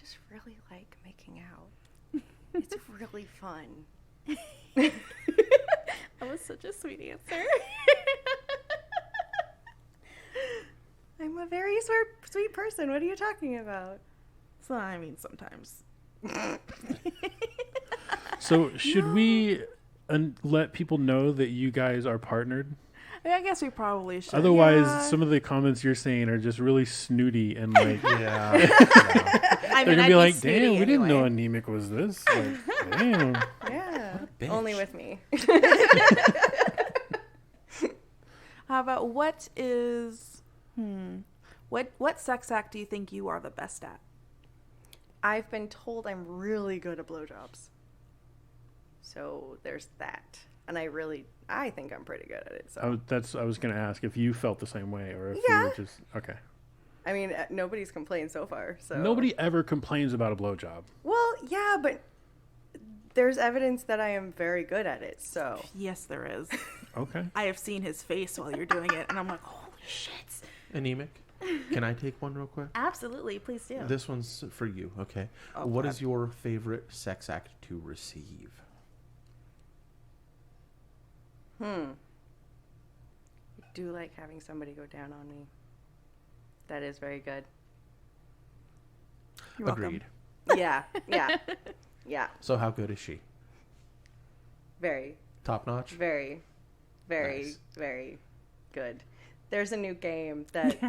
just really like making out. It's really fun. That was such a sweet answer. I'm a very sweet person. What are you talking about? So, I mean, sometimes. So should we let people know that you guys are partnered? I guess we probably should. Otherwise, some of the comments you're saying are just really snooty and like, Yeah. I mean, they're gonna I'd be like, snooty "Damn, we didn't know anyway. Anemic was this." Like, damn. Yeah. bitch. Only with me. How about what sex act do you think you are the best at? I've been told I'm really good at blowjobs. So there's that. And I think I'm pretty good at it. So I was gonna ask if you felt the same way or if you Yeah. were just okay. I mean, nobody's complained so far. So Nobody ever complains about a blowjob. Well, yeah, but there's evidence that I am very good at it. So Yes, there is. Okay. I have seen his face while you're doing it, and I'm like, holy shit. Anemic, can I take one real quick? Absolutely, please do. This one's for you, okay? Oh, What God. is your favorite sex act to receive? I do like having somebody go down on me. That is very good. You're welcome. Agreed. Yeah. Yeah. So how good is she? Very, Top notch? very, very, Nice. very good. There's a new game that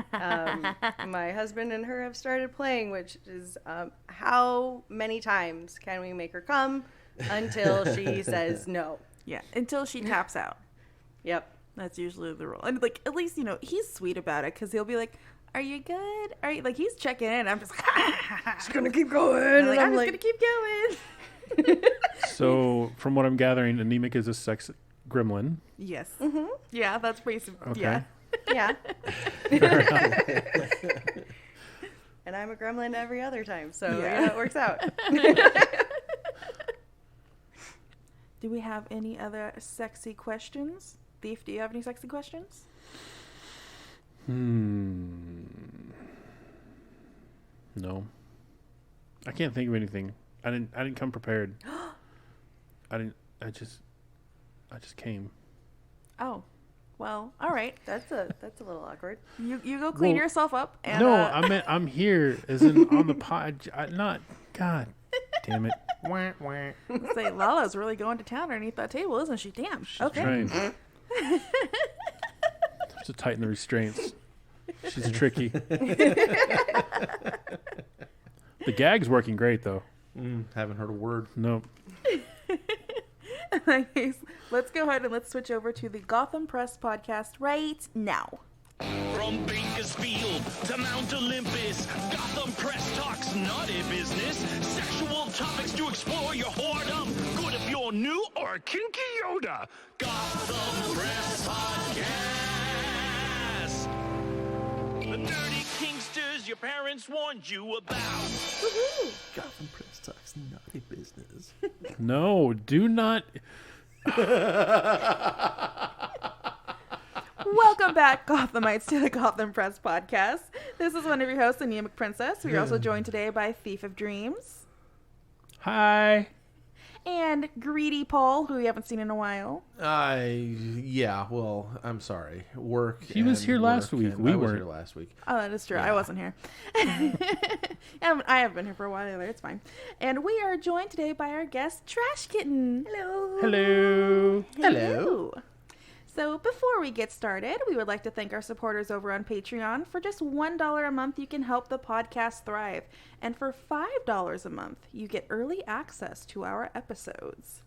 my husband and her have started playing, which is how many times can we make her come until she says no. Yeah, until she taps out. Yep. That's usually the rule. And, like, at least, you know, he's sweet about it because he'll be like, are you good? Are you, like, he's checking in. I'm just like, She's going to keep going. I'm I'm just like, going to keep going. So from what I'm gathering, Anemic is a sex gremlin. Yes. Mm-hmm. Yeah, that's pretty. Okay. Yeah. yeah. And I'm a gremlin every other time. So, Yeah. yeah, it works out. Do we have any other sexy questions? Thief, do you have any sexy questions? No. I can't think of anything. I didn't come prepared. I just came. Oh, well, all right. That's a little awkward. You go clean Well, yourself up. And, No, I meant I'm here as in on the pod. Not God damn it. Wah, wah. say Lala's really going to town underneath that table, isn't she? Damn. Okay. Trying. Have to tighten the restraints. She's tricky. The gag's working great though. Haven't heard a word. Nope. Anyways, let's go ahead and let's switch over to the Gotham Press Podcast right now. From Bakersfield to Mount Olympus, Gotham Press talks naughty business. Sexual topics to explore your whoredom. Good if you're new or a kinky Yoda. Gotham Press Podcast. The dirty kinksters your parents warned you about. Gotham Press talks naughty business. No, do not. Welcome back, Gothamites, to the Gotham Press Podcast. This is one of your hosts, AnemicPrincess. We are also joined today by Thief of Dreams Hi. and Greedy Paul, who we haven't seen in a while. Yeah, well, I'm sorry. Work. He was and here last work, week. and We I was weren't. here last week. Oh, that is true. I Yeah. wasn't here. I have been here for a while either. It's fine. And we are joined today by our guest, Trash Kitten. Hello. Hello. Hello. So before we get started, we would like to thank our supporters over on Patreon. For just $1 a month, you can help the podcast thrive. And for $5 a month, you get early access to our episodes.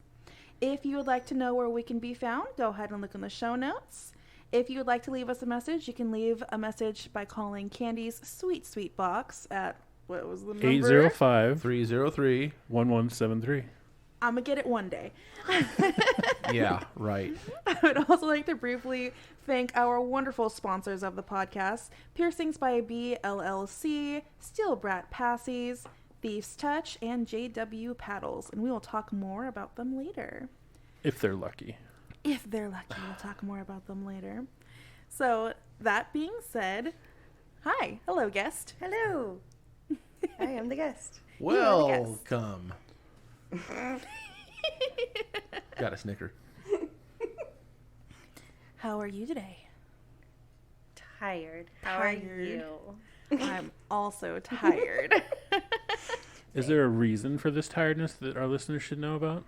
If you would like to know where we can be found, go ahead and look in the show notes. If you would like to leave us a message, you can leave a message by calling Candy's Sweet Sweet Box at, what was the number? 805 303. 1173. I'm going to get it one day. Yeah, right. I would also like to briefly thank our wonderful sponsors of the podcast, Piercings by B LLC, Steel Brat Passies, Thief's Touch, and JW Paddles. And we will talk more about them later. If they're lucky. If they're lucky, we'll talk more about them later. So, that being said, hi. Hello, guest. Hello. I am the guest. Welcome. Got a snicker. How are you today? Tired. How are you? I'm also tired. Is there a reason for this tiredness that our listeners should know about?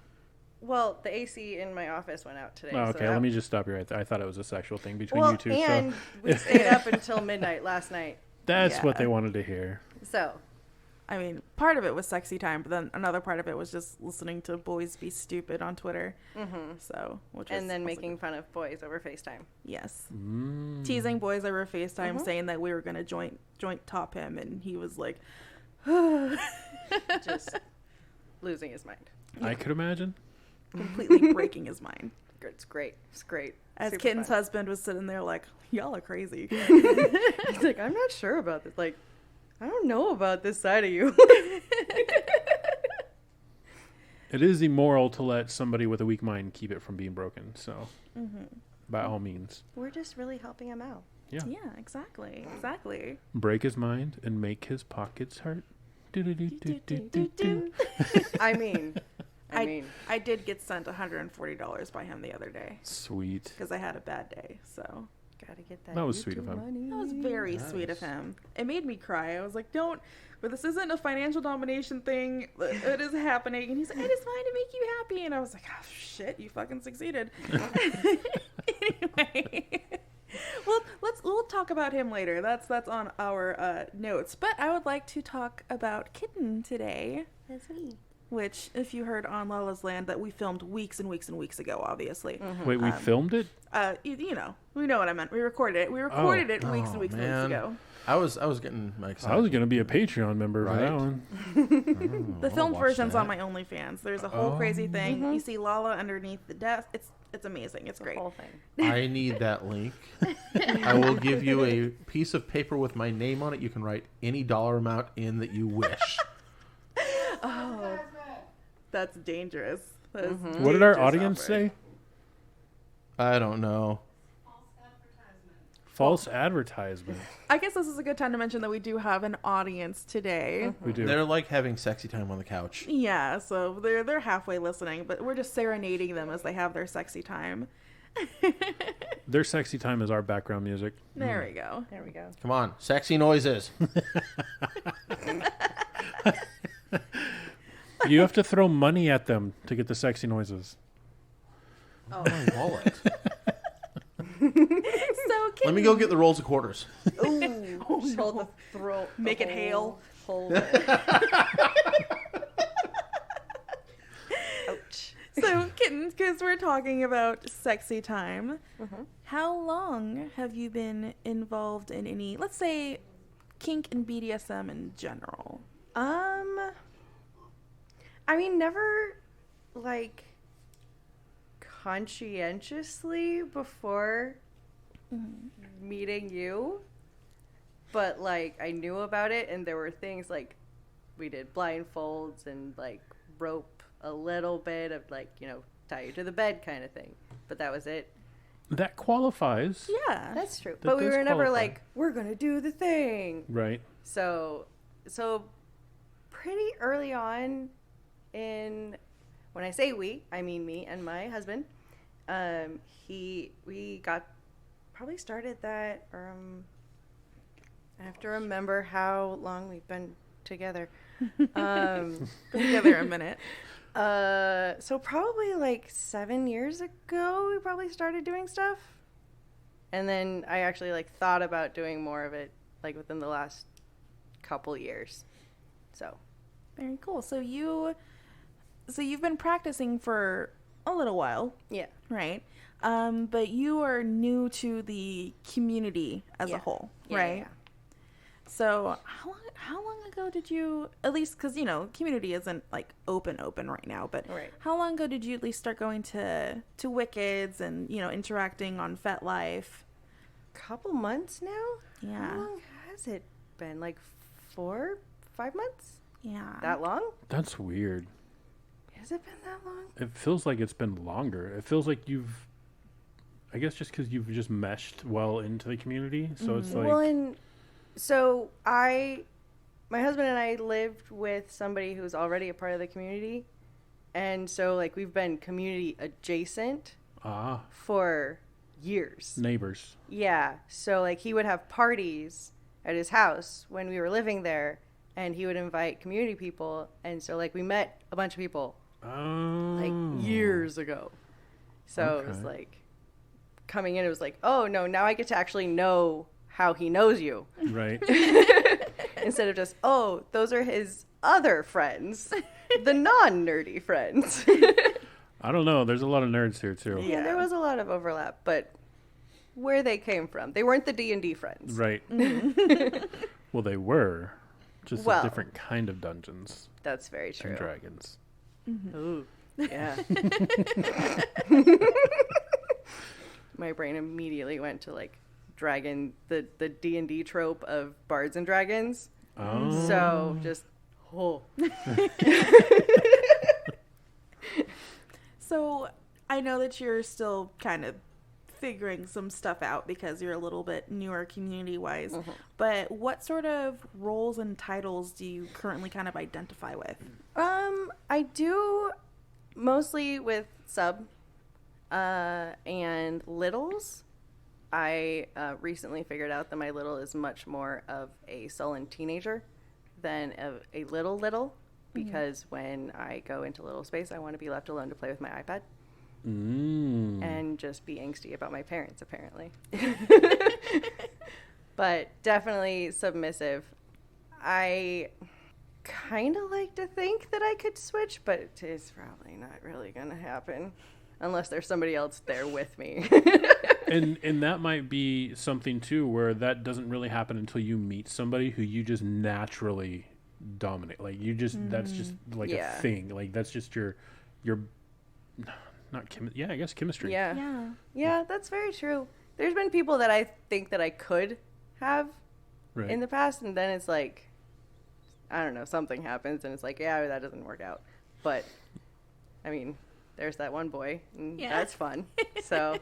Well, the AC in my office went out today. Oh, okay, so let me just stop you right there. I thought it was a sexual thing between you two. And so. we stayed up until midnight last night. That's what they wanted to hear. So, I mean, part of it was sexy time, but then another part of it was just listening to boys be stupid on Twitter. So, and then making fun of boys over FaceTime. Yes. Teasing boys over FaceTime, saying that we were going to joint top him, and he was like, just losing his mind. I could imagine. Completely breaking his mind. It's great. It's great. As Super Kitten's fun. husband was sitting there like, y'all are crazy. He's like, I'm not sure about this. Like, I don't know about this side of you. It is immoral to let somebody with a weak mind keep it from being broken. So, by all means. We're just really helping him out. Yeah, exactly. Break his mind and make his pockets hurt. Do-do-do-do-do-do-do. I mean, I did get sent $140 by him the other day Sweet. because I had a bad day. So gotta get that. That was YouTube sweet of him. money. that was very sweet of him. It made me cry. I was like, but this isn't a financial domination thing. It is happening. And he's like, I just wanted to make you happy. And I was like, oh shit, you fucking succeeded. Anyway. Well, we'll talk about him later. That's on our notes. But I would like to talk about Kitten today. That's me. Which, if you heard on Lala's Land, that we filmed weeks and weeks and weeks ago, obviously. Wait, we filmed it? You know what I meant. We recorded it. We recorded it weeks and weeks and weeks ago. I was getting excited. I was going to be a Patreon member for that one. The filmed version's on my OnlyFans. There's a whole crazy thing. You see Lala underneath the desk. It's amazing. It's great. The whole thing. I need that link. I will give you a piece of paper with my name on it. You can write any dollar amount in that you wish. Oh, that's dangerous. That is What did our dangerous audience offering. say? I don't know. False advertisement. I guess this is a good time to mention that we do have an audience today. We do. They're like having sexy time on the couch. Yeah, so they're halfway listening, but we're just serenading them as they have their sexy time. Their sexy time is our background music. There we go. There we go. Come on, sexy noises. You have to throw money at them to get the sexy noises. Oh, my wallet. So Let me go get the rolls of quarters. Ooh, hold the throat. Make it hail. Hold it. Ouch. So, Kittens, because we're talking about sexy time, how long have you been involved in any, let's say, kink and BDSM in general? I mean, never, like, conscientiously before meeting you, but, like, I knew about it, and there were things, like, we did blindfolds and, like, rope a little bit of, like, you know, tie you to the bed kind of thing, but that was it. That qualifies. Yeah. That's true. That But we does were never qualify. like, we're going to do the thing. Right. So pretty early on when I say we, I mean me and my husband. We got probably started that, I have to remember how long we've been together. Been together a minute. So probably like 7 years ago, we probably started doing stuff. And then I actually like thought about doing more of it like within the last couple years. So Very cool. So you've been practicing for a little while, yeah. right? But you are new to the community as a whole, right? Yeah. So how long ago did you, at least because, you know, community isn't like open right now, but Right. how long ago did you at least start going to Wickeds and, you know, interacting on FetLife? Couple months now? Yeah. How long has it been? Like 4, 5 months? Yeah. That long? That's weird. Has it been that long? It feels like it's been longer. It feels like I guess just because you've just meshed well into the community. So it's like. Well, and so I my husband and I lived with somebody who's already a part of the community. And so, like, we've been community adjacent for years. Neighbors. Yeah. So, like, he would have parties at his house when we were living there, and he would invite community people. And so, like, we met a bunch of people, like, years ago. So it was, like, coming in, it was like, oh, no, now I get to actually know how he knows you. Right. Instead of just, oh, those are his other friends, the non-nerdy friends. I don't know. There's a lot of nerds here, too. Yeah, there was a lot of overlap, but where they came from. They weren't the D&D friends. Right. Well, they were. Just a different kind of dungeons. That's very true. And dragons. Mm-hmm. Ooh, yeah. My brain immediately went to, like, dragon, the D&D trope of bards and dragons. Oh. So just So I know that you're still kind of figuring some stuff out because you're a little bit newer community wise, but what sort of roles and titles do you currently kind of identify with? I do mostly with sub and littles. I recently figured out that my little is much more of a sullen teenager than a little, because when I go into little space, I want to be left alone to play with my iPad and just be angsty about my parents, apparently. But definitely submissive. I kind of like to think that I could switch, but it's probably not really going to happen unless there's somebody else there with me. And that might be something too, where that doesn't really happen until you meet somebody who you just naturally dominate. Like you just, that's just like a thing. Like that's just your not I guess chemistry. Yeah, that's very true. There's been people that I think that I could have in the past, and then it's like, I don't know, something happens, and it's like, yeah, that doesn't work out. But I mean, there's that one boy, and that's fun. So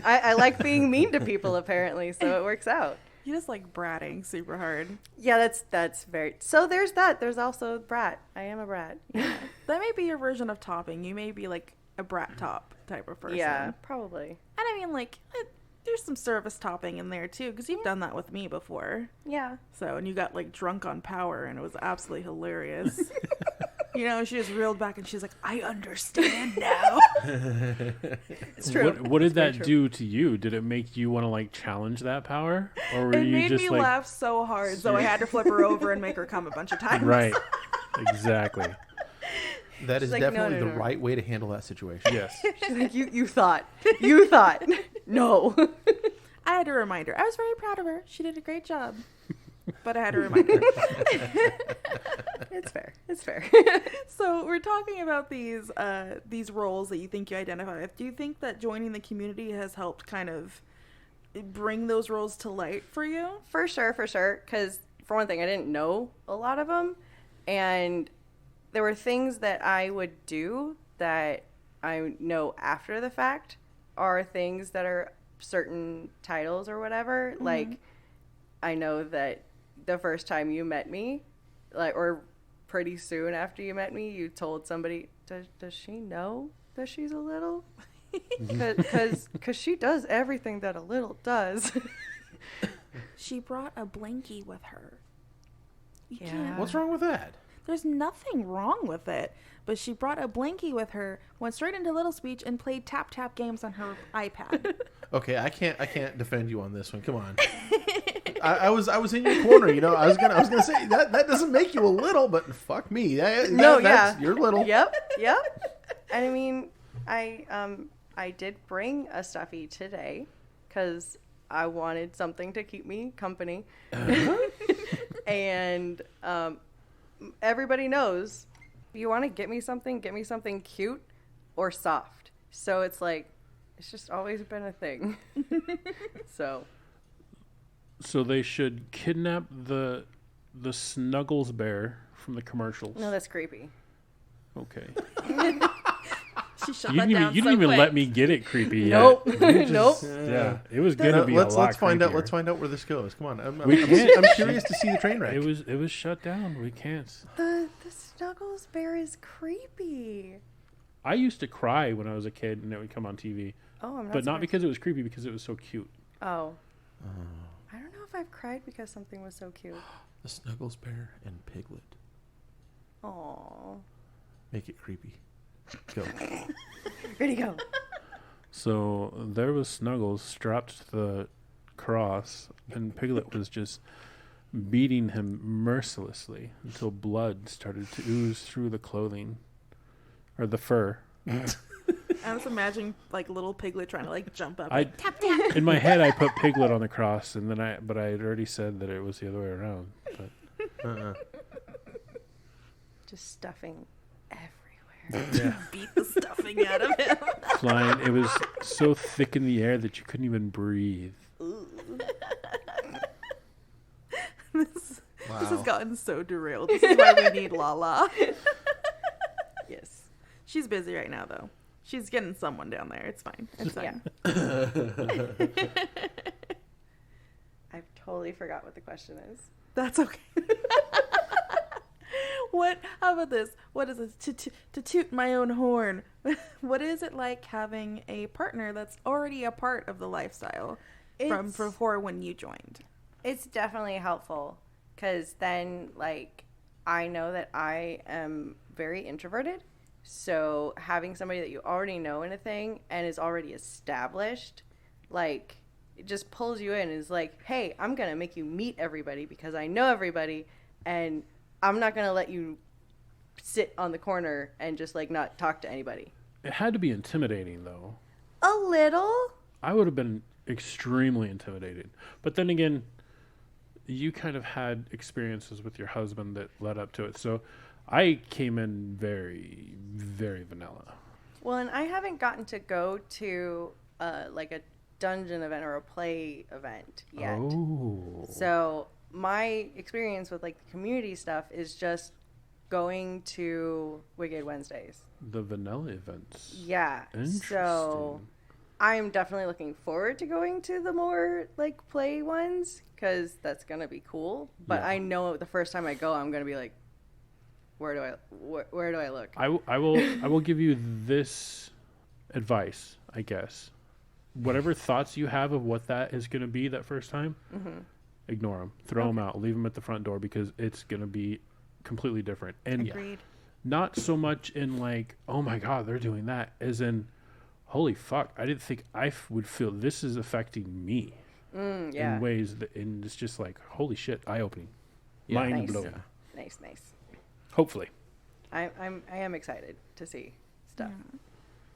I like being mean to people, apparently, so it works out. You just like bratting super hard. Yeah, that's very... So there's that. There's also brat. I am a brat. Yeah. That may be your version of topping. You may be like a brat top type of person. Yeah, probably. And I mean, like, there's some service topping in there, too, because you've done that with me before. Yeah. So, and you got, like, drunk on power, and it was absolutely hilarious. You know, she just reeled back, and she's like, I understand now. It's true. What did that do to you? Did it make you want to, like, challenge that power? Or were you just, like... It made me laugh so hard, so I had to flip her over and make her come a bunch of times. Right. Exactly. That is like, definitely no. the right way to handle that situation. Yes. She's like, you thought. No. I had to remind her. I was very proud of her. She did a great job. But I had to remind her. It's fair. So we're talking about these roles that you think you identify with. Do you think that joining the community has helped kind of bring those roles to light for you? For sure. Because, for one thing, I didn't know a lot of them. And there were things that I would do that I know after the fact are things that are certain titles or whatever. Mm-hmm. Like, I know that the first time you met me, like, or pretty soon after you met me, you told somebody, does she know that she's a little? Because she does everything that a little does. She brought a blankie with her. Yeah. What's wrong with that? There's nothing wrong with it. But she brought a blankie with her, went straight into Little Speech, and played tap games on her iPad. Okay, I can't defend you on this one. Come on. I was in your corner, you know. I was gonna say that doesn't make you a little, but fuck me. You're little. Yep. I mean, I did bring a stuffy today because I wanted something to keep me company, and everybody knows, you want to get me something cute or soft. So it's like, it's just always been a thing. So they should kidnap the Snuggles bear from the commercials. No, that's creepy. Okay. She shut You that didn't down even, you so didn't even quick. let me get it creepy yet. Nope. You just- Nope. Yeah, it was gonna be a lot let's find out. creepier. Let's find out where this goes. Come on, I'm can't. curious to see the train wreck. It was shut down. We can't. The Snuggles bear is creepy. I used to cry when I was a kid, and it would come on TV, Oh, I'm not. but not surprised. because it was creepy, because it was so cute. Oh. I don't know if I've cried because something was so cute. The Snuggles bear and Piglet. Aww. Make it creepy. Go. Ready to go. So there was Snuggles strapped to the cross, and Piglet was just beating him mercilessly until blood started to ooze through the clothing or the fur. I was imagining like little Piglet trying to like jump up. I Like, tap tap. in my head I put Piglet on the cross, and then I had already said that it was the other way around. But Just stuffing everywhere. yeah, Beat the stuffing out of him. flying. It was so thick in the air that you couldn't even breathe. This has Wow. gotten so derailed. This is why we need Lala. Yes. She's busy right now though. She's getting someone down there. It's fine. It's Yeah. fine. I've totally forgot what the question is. That's okay. What? How about this? What is this? To toot my own horn. What is it like having a partner that's already a part of the lifestyle from It's- before when you joined? It's definitely helpful because then, like, I know that I am very introverted. So having somebody that you already know in a thing and is already established, like, it just pulls you in and is like, hey, I'm going to make you meet everybody because I know everybody and I'm not going to let you sit on the corner and just, like, not talk to anybody. It had to be intimidating, though. A little. I would have been extremely intimidated. But then again, you kind of had experiences with your husband that led up to it. So I came in very, very vanilla. Well, and I haven't gotten to go to, like, a dungeon event or a play event yet. Oh. So my experience with, like, the community stuff is just going to Wicked Wednesdays. The vanilla events. Yeah. So Interesting. I'm definitely looking forward to going to the more, like, play ones because that's going to be cool. But Yeah. I know the first time I go, I'm going to be like, where do I look? I will give you this advice, I guess. Whatever thoughts you have of what that is going to be that first time, ignore them. Throw them out. Leave them at the front door because it's going to be completely different. And Agreed. not so much in like, oh my God, they're doing that, as in, holy fuck, I didn't think would feel this is affecting me Yeah. in ways that, and it's just like, holy shit, eye-opening. Yeah. Mind Nice. blowing. Nice, nice. Hopefully. I am excited to see stuff.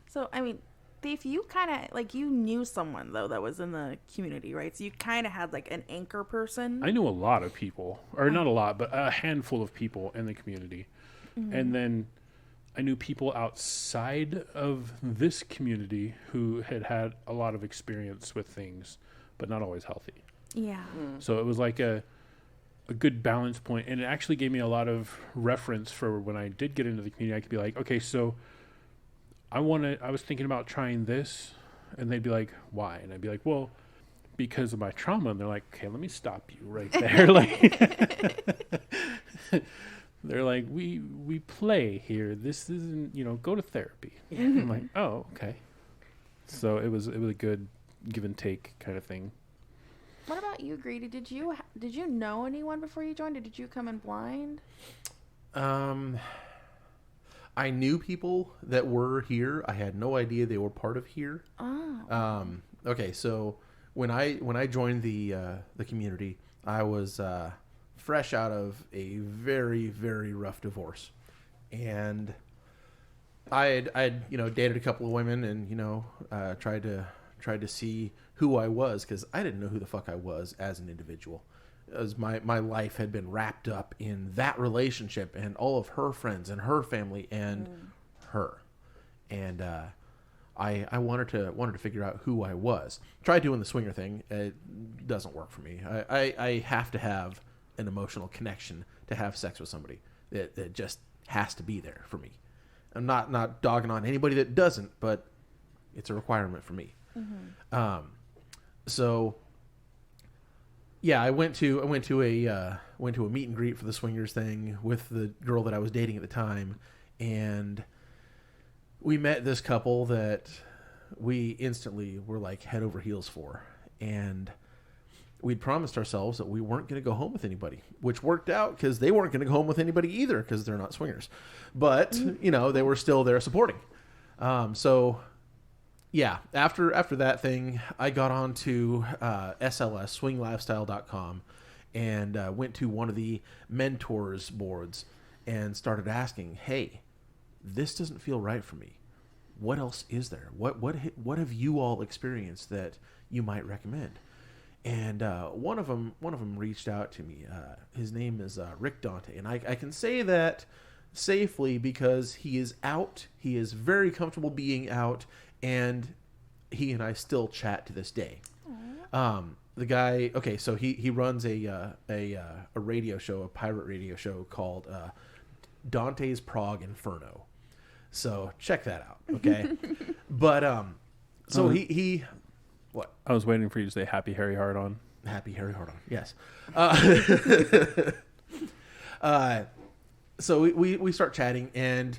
So, I mean, Thief, you kind of, like, you knew someone, though, that was in the community, right? So you kind of had, like, an anchor person. I knew a lot of people, or not a lot, but a handful of people in the community. And then I knew people outside of this community who had a lot of experience with things, but not always healthy. Yeah. So it was like a good balance point, and it actually gave me a lot of reference for when I did get into the community. I could be like, okay, so I was thinking about trying this, and they'd be like, why? And I'd be like, well, because of my trauma. And they're like, okay, let me stop you right there. Like, they're like, we play here. This isn't, go to therapy. I'm like, oh, okay. So it was a good give and take kind of thing. What about you, Greedy? Did you know anyone before you joined, or did you come in blind? I knew people that were here. I had no idea they were part of here. Oh. Okay, so when I joined the community, I was fresh out of a very, very rough divorce, and I had dated a couple of women and tried to see who I was, because I didn't know who the fuck I was as an individual. As my life had been wrapped up in that relationship and all of her friends and her family and her, and I wanted to figure out who I was. Tried doing the swinger thing. It doesn't work for me. I have to have an emotional connection to have sex with somebody. It just has to be there for me. I'm not dogging on anybody that doesn't, but it's a requirement for me. So yeah, I went to a meet and greet for the swingers thing with the girl that I was dating at the time, and we met this couple that we instantly were like head over heels for, and we'd promised ourselves that we weren't going to go home with anybody, which worked out because they weren't going to go home with anybody either because they're not swingers. But, you know, they were still there supporting. So, yeah, after that thing, I got on to SLS, swinglifestyle.com, and went to one of the mentors boards and started asking, hey, this doesn't feel right for me. What else is there? What have you all experienced that you might recommend? And one of them reached out to me. His name is Rick Dante, and I can say that safely because he is out. He is very comfortable being out, and he and I still chat to this day. The guy, okay, so he runs a radio show, a pirate radio show called Dante's Prague Inferno. So check that out, okay? But so he. What? I was waiting for you to say Happy Harry Hard-On. Happy Harry Hard-On, yes. So we start chatting, and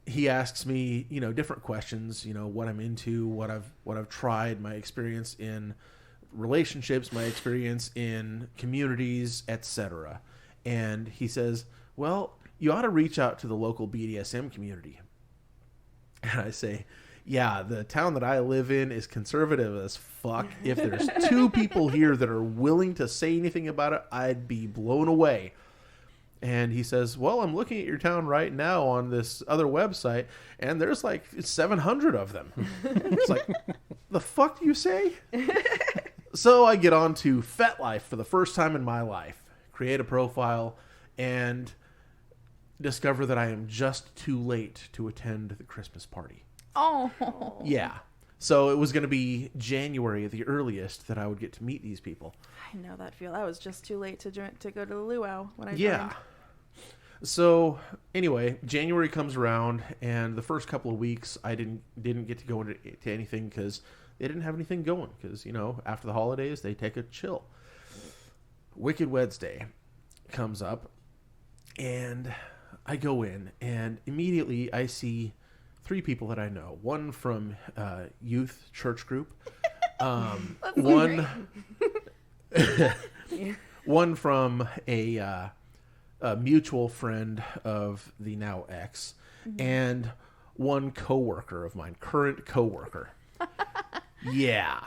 he asks me, you know, different questions, you know, what I'm into, what I've tried, my experience in relationships, my experience in communities, etc. And he says, well, you ought to reach out to the local BDSM community. And I say, yeah, the town that I live in is conservative as fuck. If there's two people here that are willing to say anything about it, I'd be blown away. And he says, well, I'm looking at your town right now on this other website, and there's like 700 of them. It's like, the fuck do you say? So I get on to FetLife for the first time in my life, create a profile, and discover that I am just too late to attend the Christmas party. Oh. Yeah. So it was going to be January at the earliest that I would get to meet these people. I know that feel. I was just too late to go to the luau when I Yeah. joined. So anyway, January comes around, and the first couple of weeks I didn't get to go into anything because they didn't have anything going. Because, you know, after the holidays they take a chill. Wicked Wednesday comes up, and I go in, and immediately I see 3 people that I know. One from youth church group. One from a mutual friend of the now ex, and one coworker of mine, current coworker. Yeah.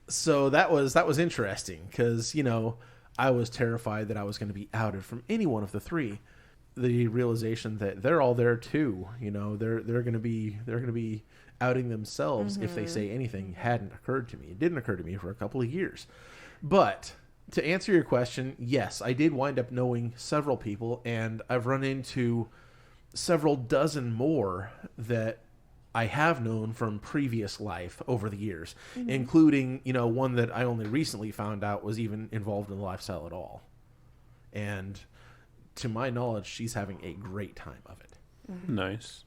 So that was interesting because, you know, I was terrified that I was going to be outed from any one of the 3. The realization that they're all there too, you know, they're going to be outing themselves if they say anything hadn't occurred to me. It didn't occur to me for a couple of years. But to answer your question, yes, I did wind up knowing several people, and I've run into several dozen more that I have known from previous life over the years, including, you know, one that I only recently found out was even involved in the lifestyle at all. And to my knowledge, she's having a great time of it. Nice.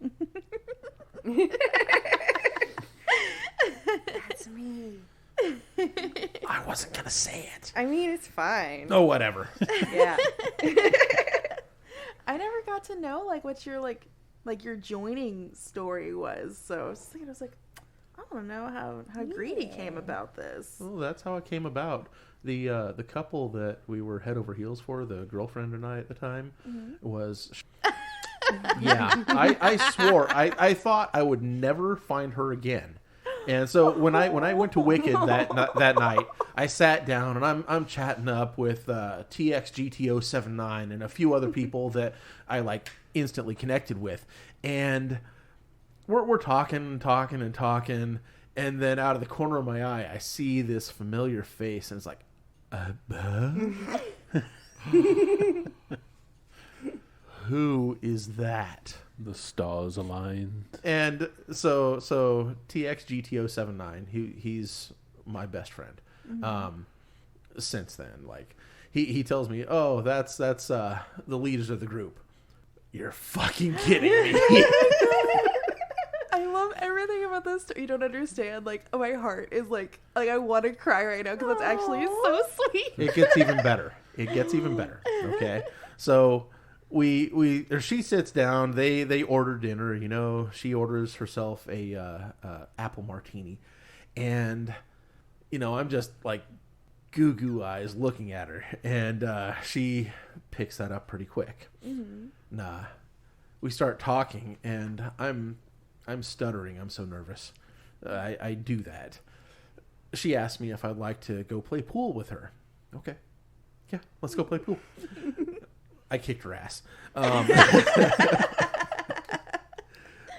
That's me. I wasn't going to say it. I mean, it's fine. Oh, whatever. Yeah. I never got to know like what your like your joining story was. So I was like, I want to know how Greedy came about this. Well, that's how it came about. The couple that we were head over heels for, the girlfriend and I at the time, was... Yeah, I swore. I thought I would never find her again. And so when I went to Wicked that night, I sat down and I'm chatting up with TXGTO79 and a few other people that I like instantly connected with, and we're talking, and then out of the corner of my eye, I see this familiar face, and it's like, who is that? The stars aligned. And so TXGTO79, he's my best friend. Since then, like he tells me, oh, that's the leaders of the group. You're fucking kidding me. I love everything about this story. You don't understand. Like, my heart is like I want to cry right now because that's actually so sweet. It gets even better. Okay. So she sits down, they order dinner, you know, she orders herself a apple martini, and you know, I'm just like goo eyes looking at her, and she picks that up pretty quick. Nah, we start talking, and I'm stuttering. I'm so nervous. I do that. She asked me if I'd like to go play pool with her. Okay. Yeah, let's go play pool. I kicked her ass.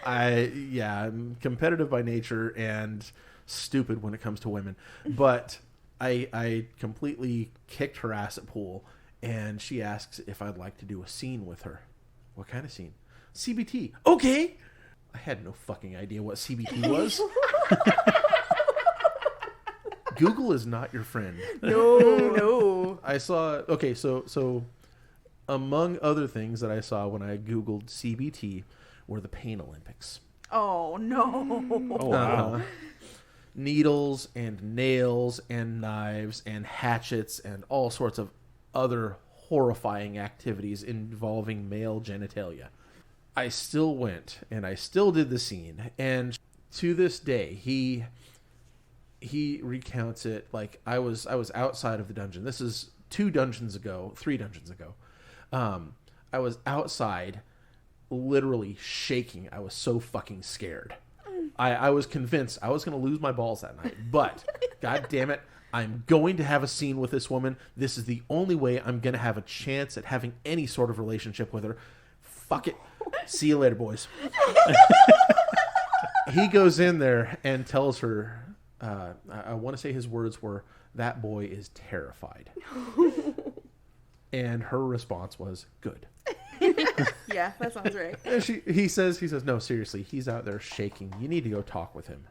I'm competitive by nature and stupid when it comes to women. But I completely kicked her ass at pool, and she asks if I'd like to do a scene with her. What kind of scene? CBT. Okay. I had no fucking idea what CBT was. Google is not your friend. No. I saw, okay, so among other things that I saw when I Googled CBT were the Pain Olympics. Oh, no. Oh, wow. Needles and nails and knives and hatchets and all sorts of other horrifying activities involving male genitalia. I still went and I still did the scene, and to this day he recounts it like I was outside of the dungeon. This is 3 dungeons ago. I was outside, literally shaking. I was so fucking scared. I was convinced I was going to lose my balls that night, but God damn it, I'm going to have a scene with this woman. This is the only way I'm going to have a chance at having any sort of relationship with her. Fuck it. See you later, boys. He goes in there and tells her, I want to say his words were, "That boy is terrified." And her response was, "Good." Yeah, that sounds right. And he says, "No, seriously, he's out there shaking. You need to go talk with him."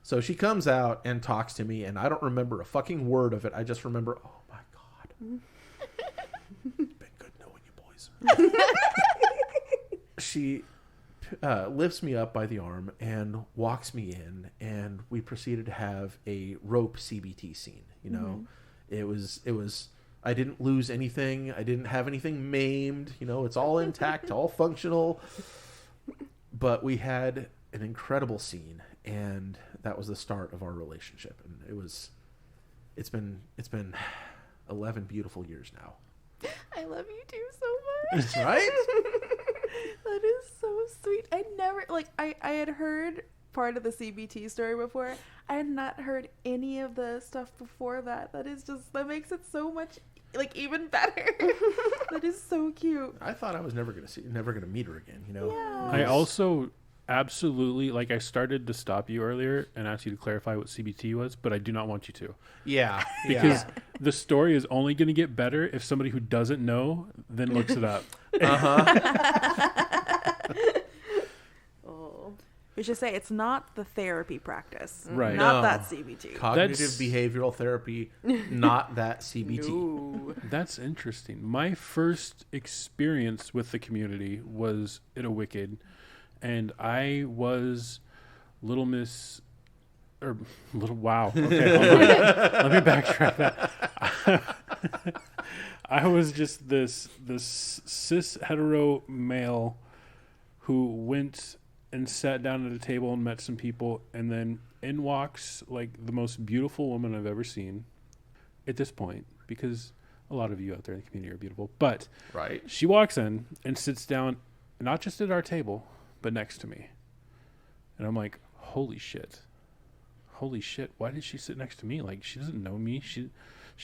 So she comes out and talks to me, and I don't remember a fucking word of it. I just remember, oh my God. It's been good knowing you boys. She lifts me up by the arm and walks me in, and we proceeded to have a rope CBT scene. You know, it was. I didn't lose anything. I didn't have anything maimed. You know, it's all intact, all functional. But we had an incredible scene, and that was the start of our relationship. And it's been 11 beautiful years now. I love you too so much. Right? That is so sweet. I never, I had heard part of the CBT story before. I had not heard any of the stuff before that. That makes it so much, even better. That is so cute. I thought I was never gonna meet her again, you know? Yeah. I also absolutely, I started to stop you earlier and ask you to clarify what CBT was, but I do not want you to. Yeah. Because the story is only going to get better if somebody who doesn't know then looks it up. We should say it's not the therapy practice. Right. Not No. that CBT. Cognitive That's- behavioral therapy, not that CBT. No. That's interesting. My first experience with the community was at a Wicked, and I was Little Miss, or Little, wow. Okay, hold on. Let me backtrack that. I was just this cis hetero male who went and sat down at a table and met some people, and then in walks the most beautiful woman I've ever seen at this point, because a lot of you out there in the community are beautiful, but Right. she walks in and sits down, not just at our table, but next to me. And I'm like, holy shit, why did she sit next to me? She doesn't know me. She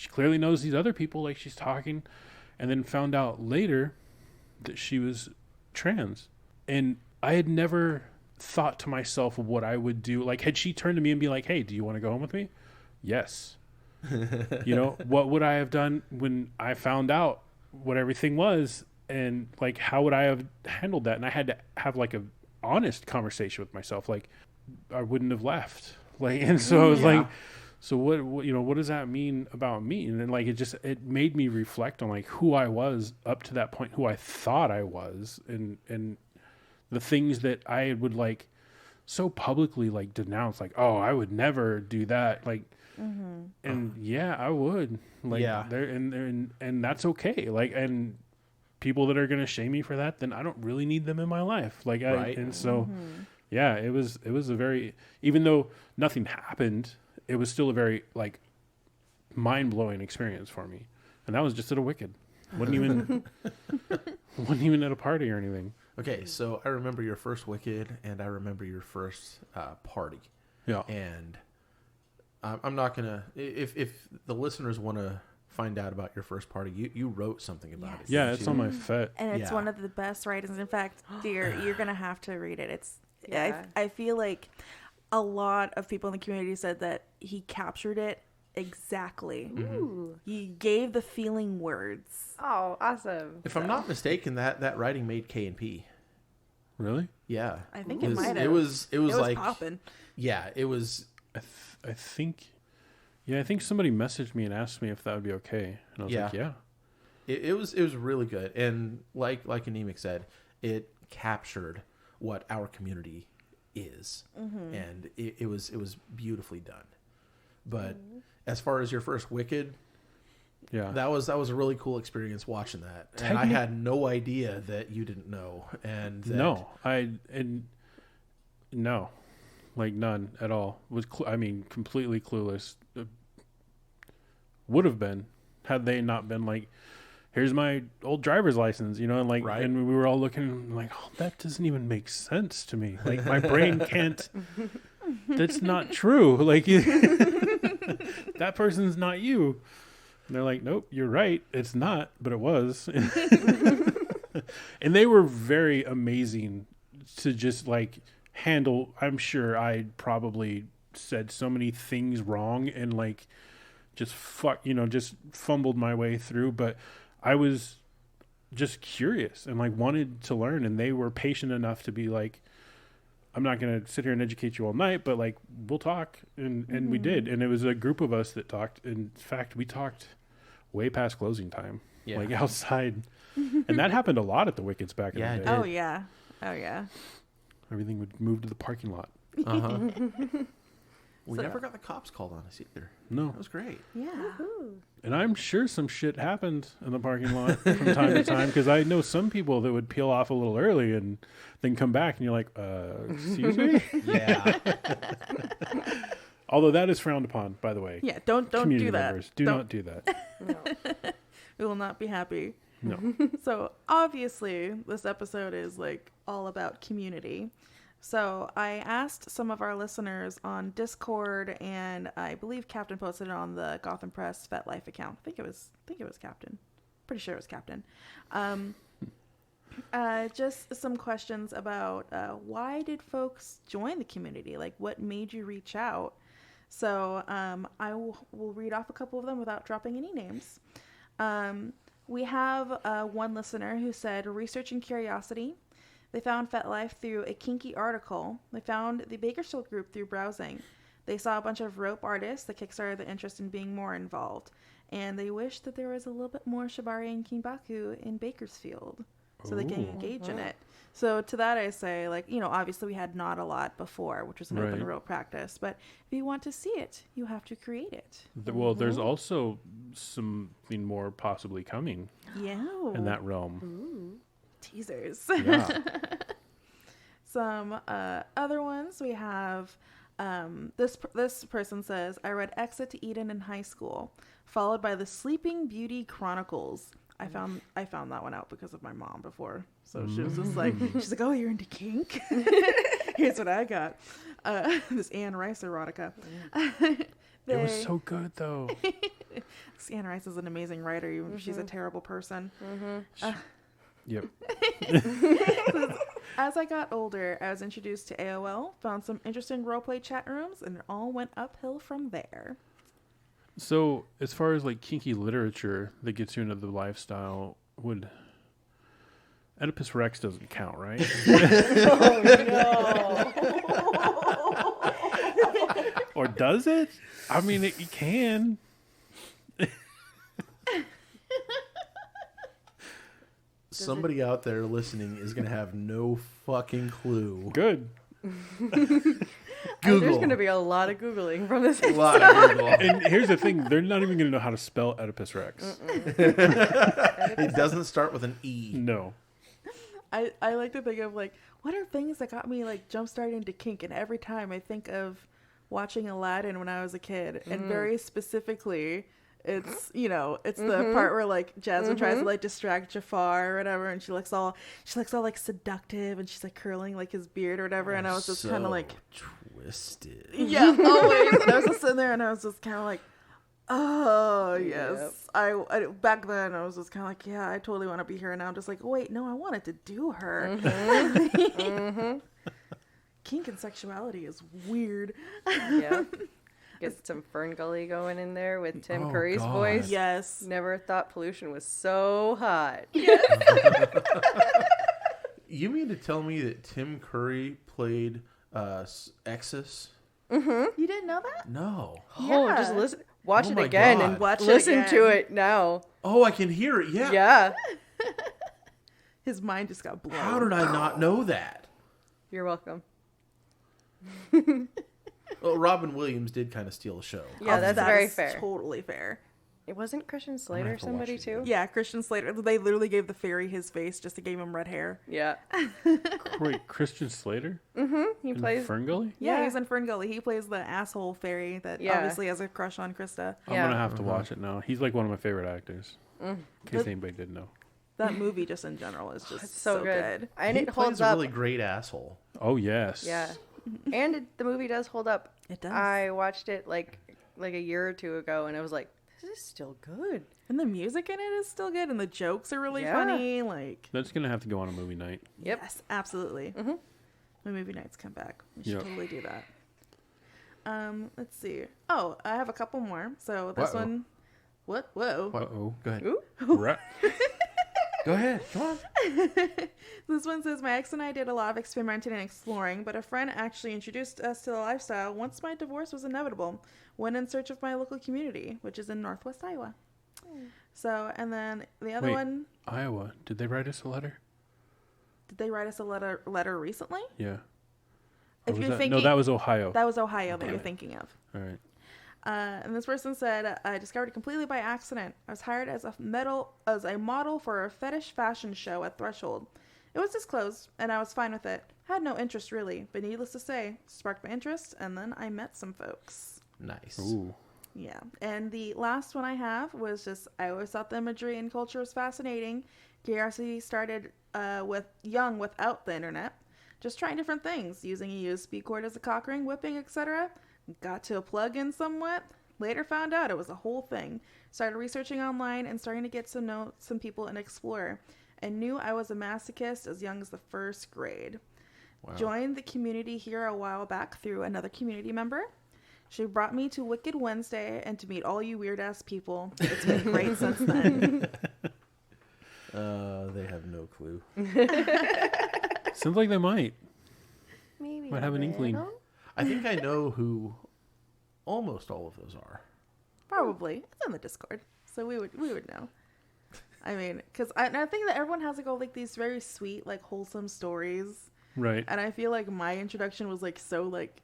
clearly knows these other people. She's talking, and then found out later that she was trans. And I had never thought to myself what I would do. Had she turned to me and be like, "Hey, do you want to go home with me?" Yes. What would I have done when I found out what everything was, and how would I have handled that? And I had to have a honest conversation with myself. I wouldn't have left. And so I was So what does that mean about me? And then like it made me reflect on like who I was up to that point, who I thought I was, and the things that I would like so publicly like denounce, like, oh, I would never do that, like, and yeah, I would, like, there and that's okay, like, and people that are gonna shame me for that, then I don't really need them in my life, like, yeah, it was a very, even though nothing happened, it was still a very like mind-blowing experience for me, and that was just at a Wicked. wasn't even at a party or anything. Okay, so I remember your first Wicked, and I remember your first party. Yeah. And I'm not going to... If the listeners want to find out about your first party, you wrote something about it. Yeah, it's on my FET. And it's one of the best writings. In fact, dear, you're going to have to read it. I feel like a lot of people in the community said that he captured it exactly. Ooh. He gave the feeling words. Oh, awesome. If I'm not mistaken, that writing made K&P. Really? Yeah. I think it might have. It was like popping. Yeah, it was. I think somebody messaged me and asked me if that would be okay, and I was like, yeah. It was really good, and like Anemic said, it captured what our community is, and it was beautifully done. But as far as your first Wicked, that was a really cool experience watching that, and I had no idea that you didn't know, and that no, like none at all. Was completely clueless. Would have been had they not been like, here's my old driver's license, and like, and we were all looking like, oh, that doesn't even make sense to me. Like my brain can't. That's not true. Like that person's not you. And they're like, nope, you're right. It's not, but it was. And they were very amazing to just like handle. I'm sure I probably said so many things wrong and like just just fumbled my way through. But I was just curious and like wanted to learn. And they were patient enough to be like, I'm not going to sit here and educate you all night, but like we'll talk. And we did. And it was a group of us that talked. In fact, we talked way past closing time, like outside. And that happened a lot at the Wickeds back in the day. Oh yeah. Everything would move to the parking lot. We never got the cops called on us either. No. That was great. Yeah. And I'm sure some shit happened in the parking lot from time to time, because I know some people that would peel off a little early and then come back and you're like, excuse me? Yeah. Although that is frowned upon, by the way. Yeah, don't Community do that. members, do not do that. No. We will not be happy. No. So obviously this episode is like all about community. So I asked some of our listeners on Discord, and I believe Captain posted it on the Gotham Press FetLife account. I think it was Captain. Pretty sure it was Captain. Just some questions about why did folks join the community? Like, what made you reach out? So I will read off a couple of them without dropping any names. We have one listener who said, research and curiosity. They found FetLife through a kinky article. They found the Bakersfield group through browsing. They saw a bunch of rope artists that kickstarted the interest in being more involved. And they wish that there was a little bit more shibari and kinbaku in Bakersfield so they can engage in it. So to that I say, like, obviously we had not a lot before, which was an open rope practice. But if you want to see it, you have to create it. Well, there's also something more possibly coming in that realm. Ooh. Teasers. Yeah. Some other ones we have. This person says, I read Exit to Eden in high school, followed by the Sleeping Beauty Chronicles. I found that one out because of my mom before. So she was just like, oh, you're into kink? Here's what I got. This Anne Rice erotica. It was so good though. Anne Rice is an amazing writer, even if she's a terrible person. Yep. As I got older, I was introduced to AOL, found some interesting roleplay chat rooms, and it all went uphill from there. So, as far as like kinky literature that gets you into the lifestyle, would Oedipus Rex doesn't count, right? Oh no! Or Does it? I mean, you can. Somebody out there listening is going to have no fucking clue. Good. Google. There's going to be a lot of Googling from this. A lot of Google. And here's the thing. They're not even going to know how to spell Oedipus Rex. It doesn't start with an E. No. I like to think of like, what are things that got me like jump started into kink? And every time I think of watching Aladdin when I was a kid, and very specifically, it's, you know, it's the part where like Jasmine tries to like distract Jafar or whatever, and she looks all like seductive, and she's like curling like his beard or whatever, and I was just kind of like twisted. yeah, always. And I was just sitting there, and I was just kind of like, oh yes. I back then I was just kind of like, yeah, I totally want to be here, and now I'm just like, wait, no, I wanted to do her. Kink and sexuality is weird. Yeah. Get some Fern Gully going in there with Tim Curry's God. voice. Yes. Never thought pollution was so hot. You mean to tell me that Tim Curry played Exus? You didn't know that? No. Oh, Yeah. just listen. Watch Oh it my again God. and Watch it listen to again. it now. Oh, I can hear it. Yeah. Yeah. His mind just got blown. How did I not know that? You're welcome. Well, Robin Williams did kind of steal the show. Yeah, that's That very is fair. Totally fair. It wasn't Christian have Slater to somebody watch it too? again. Yeah, Christian Slater. They literally gave the fairy his face just to give him red hair. Yeah. Wait, Christian Slater? He In plays. Fern Gully? Yeah, Yeah. he's in Fern Gully. He plays the asshole fairy that Yeah. obviously has a crush on Krista. I'm Yeah. going to have to watch it now. He's like one of my favorite actors. In case anybody didn't know. That movie just in general is just It's so good. And He it plays holds a up. really great asshole. Oh, yes. Yeah. And the movie does hold up. It does. I watched it like a year or two ago, and I was like, this is still good. And the music in it is still good, and the jokes are really Yeah. funny. Like, That's going to have to go on a movie night. Yep. yes, absolutely. When movie nights come back, we should Yep. totally do that. Let's see. Oh, I have a couple more. So this Uh-oh. one. What? Whoa. Uh-oh. Go ahead. Ooh. Ra- Go ahead. Come on. This one says, my ex and I did a lot of experimenting and exploring, but a friend actually introduced us to the lifestyle once my divorce was inevitable. Went in search of my local community, which is in Northwest Iowa. So, and then the other Wait. one, Iowa. Did they write us a letter? did they write us a letter recently? Yeah. If Or was you're that- thinking, no, that was Ohio. that was Ohio that you're thinking of. All right. And this person said, I discovered it completely by accident. I was hired as a model for a fetish fashion show at Threshold. It was disclosed, and I was fine with it. Had no interest really, but needless to say, sparked my interest, and then I met some folks. Nice. Ooh. Yeah. And the last one I have was just, I always thought the imagery and culture was fascinating. Curiosity started without the internet. Just trying different things, using a USB cord as a cock ring, whipping, etc. Got to a plug-in somewhat. Later found out it was a whole thing. Started researching online and starting to get to know some people and explore. And knew I was a masochist as young as the first grade. Wow. Joined the community here a while back through another community member. She brought me to Wicked Wednesday and to meet all you weird-ass people. It's been great since then. They have no clue. Sounds like they might. Maybe. Might have an inkling. I think I know who almost all of those are. Probably. It's in the Discord, so we would know. I mean, because I think that everyone has like these very sweet, like wholesome stories, Right. and I feel like my introduction was like so like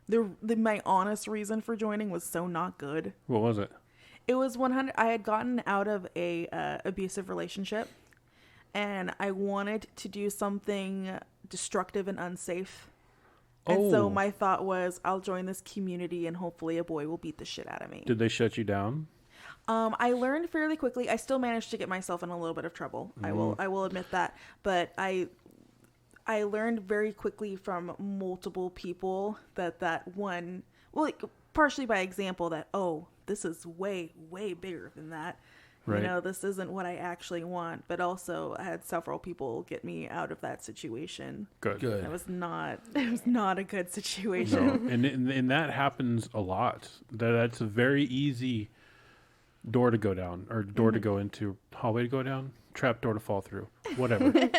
my honest reason for joining was so not good. What was it? It was 100. I had gotten out of a abusive relationship, and I wanted to do something destructive and unsafe. And so Oh. my thought was, I'll join this community, and hopefully a boy will beat the shit out of me. Did they shut you down? I learned fairly quickly. I still managed to get myself in a little bit of trouble. I will admit that. But I learned very quickly from multiple people that one, well, like, partially by example, that, oh, this is way, way bigger than that. Right. You know, this isn't what I actually want. But also, I had several people get me out of that situation. Good. Good. It was not a good situation. No. And that happens a lot. That's a very easy door to go down, or door to go into, hallway to go down, trap door to fall through, whatever.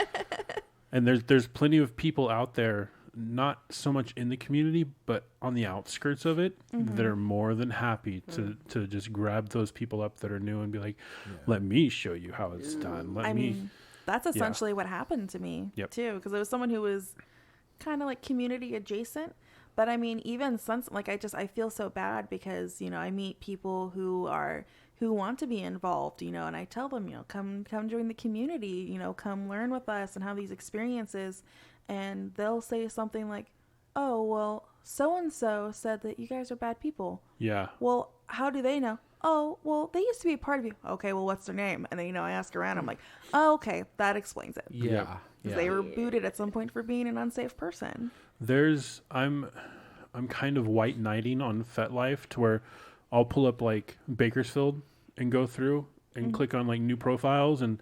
And there's plenty of people out there not so much in the community, but on the outskirts of it, that are more than happy to just grab those people up that are new and be like, let me show you how it's done. I mean, that's essentially what happened to me too, because it was someone who was kind of like community adjacent. But I mean, even since, like, I feel so bad because, you know, I meet people who want to be involved, you know, and I tell them, you know, come join the community, you know, come learn with us and have these experiences. And they'll say something like, oh, well, so-and-so said that you guys are bad people. Yeah. Well, how do they know? Oh, well, they used to be a part of you. Okay, well, what's their name? And then, you know, I ask around. I'm like, oh, okay, that explains it. Yeah. Because they were booted at some point for being an unsafe person. I'm kind of white knighting on FetLife to where I'll pull up like Bakersfield and go through and click on like new profiles and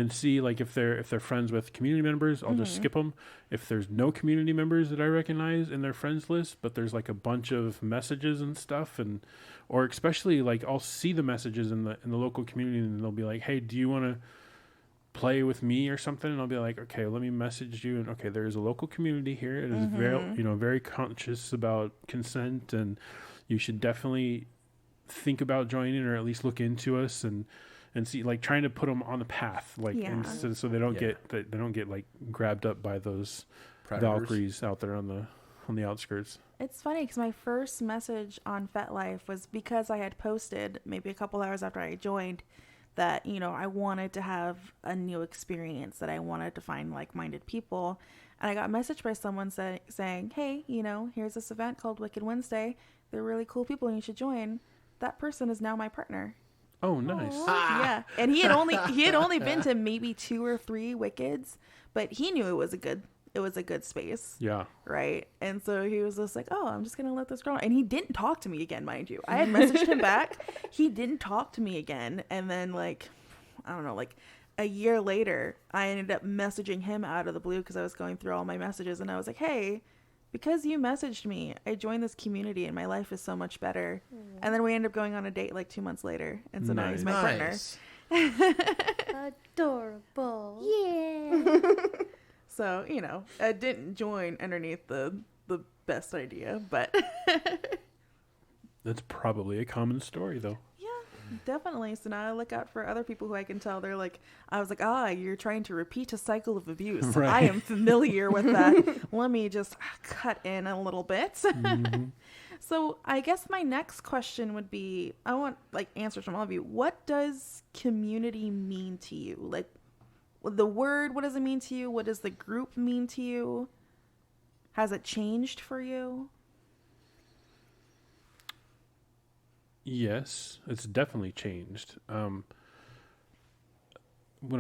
see like if they're friends with community members, I'll just skip them. If there's no community members that I recognize in their friends list, but there's like a bunch of messages and stuff, or especially like I'll see the messages in the local community and they'll be like, hey, do you want to play with me or something? And I'll be like, okay, let me message you. And okay, there's a local community here. It is very conscious about consent, and you should definitely think about joining or at least look into us and see, like, trying to put them on the path, like, so they don't get like grabbed up by those Predators. Valkyries out there on the outskirts. It's funny because my first message on FetLife was because I had posted maybe a couple hours after I joined that, you know, I wanted to have a new experience, that I wanted to find like-minded people. And I got a message by someone saying, hey, you know, here's this event called Wicked Wednesday. They're really cool people and you should join. That person is now my partner. Oh, nice. Yeah. And he had only been to maybe 2 or 3 Wickeds, but he knew it was a good space. Yeah. Right. And so he was just like, oh, I'm just going to let this girl. And he didn't talk to me again, mind you. I had messaged him back. He didn't talk to me again. And then, like, I don't know, like a year later, I ended up messaging him out of the blue because I was going through all my messages. And I was like, hey, because you messaged me, I joined this community and my life is so much better. And then we ended up going on a date like 2 months later. And so now he's my partner. Adorable. Yeah. So, you know, I didn't join underneath the best idea, but That's probably a common story, though. yeah, definitely. So now I look out for other people who I can tell they're like, I was like, you're trying to repeat a cycle of abuse. Right. I am familiar with that. Let me just cut in a little bit. So I guess my next question would be, I want like answers from all of you. What does community mean to you? Like, the word, what does it mean to you? What does the group mean to you? Has it changed for you? Yes, it's definitely changed. When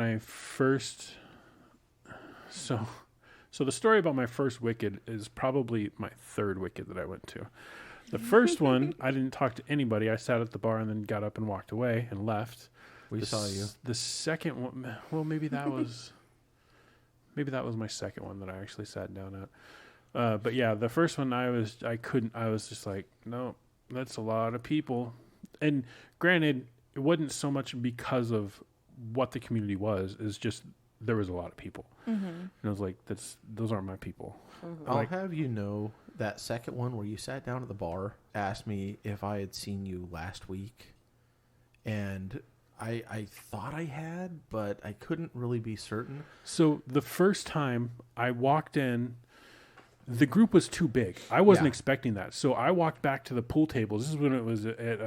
I first, so the story about my first Wicked is probably my third Wicked that I went to. The first one, I didn't talk to anybody. I sat at the bar and then got up and walked away and left. We saw you. The second one, well, maybe that was my second one that I actually sat down at. But yeah, the first one I was just like, no, that's a lot of people. And granted, it wasn't so much because of what the community was, it's just there was a lot of people. And I was like, those aren't my people. I'll have you know that second one where you sat down at the bar asked me if I had seen you last week, and I thought I had, but I couldn't really be certain. So the first time I walked in, the group was too big. I wasn't expecting that. So I walked back to the pool tables. This is when it was at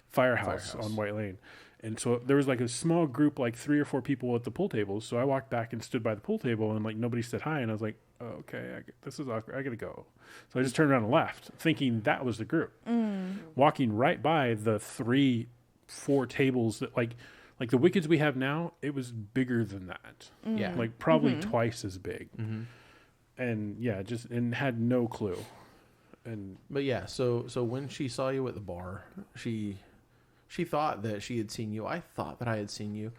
Firehouse on White Lane. And so there was like a small group, like 3 or 4 people at the pool tables. So I walked back and stood by the pool table, and like nobody said hi. And I was like, oh, okay, this is awkward. I got to go. So I just turned around and left, thinking that was the group. Walking right by the 3-4 tables that like the Wickeds we have now, it was bigger than that. Yeah. Like probably twice as big. And yeah, and had no clue. But yeah, so when she saw you at the bar, she thought that she had seen you. I thought that I had seen you.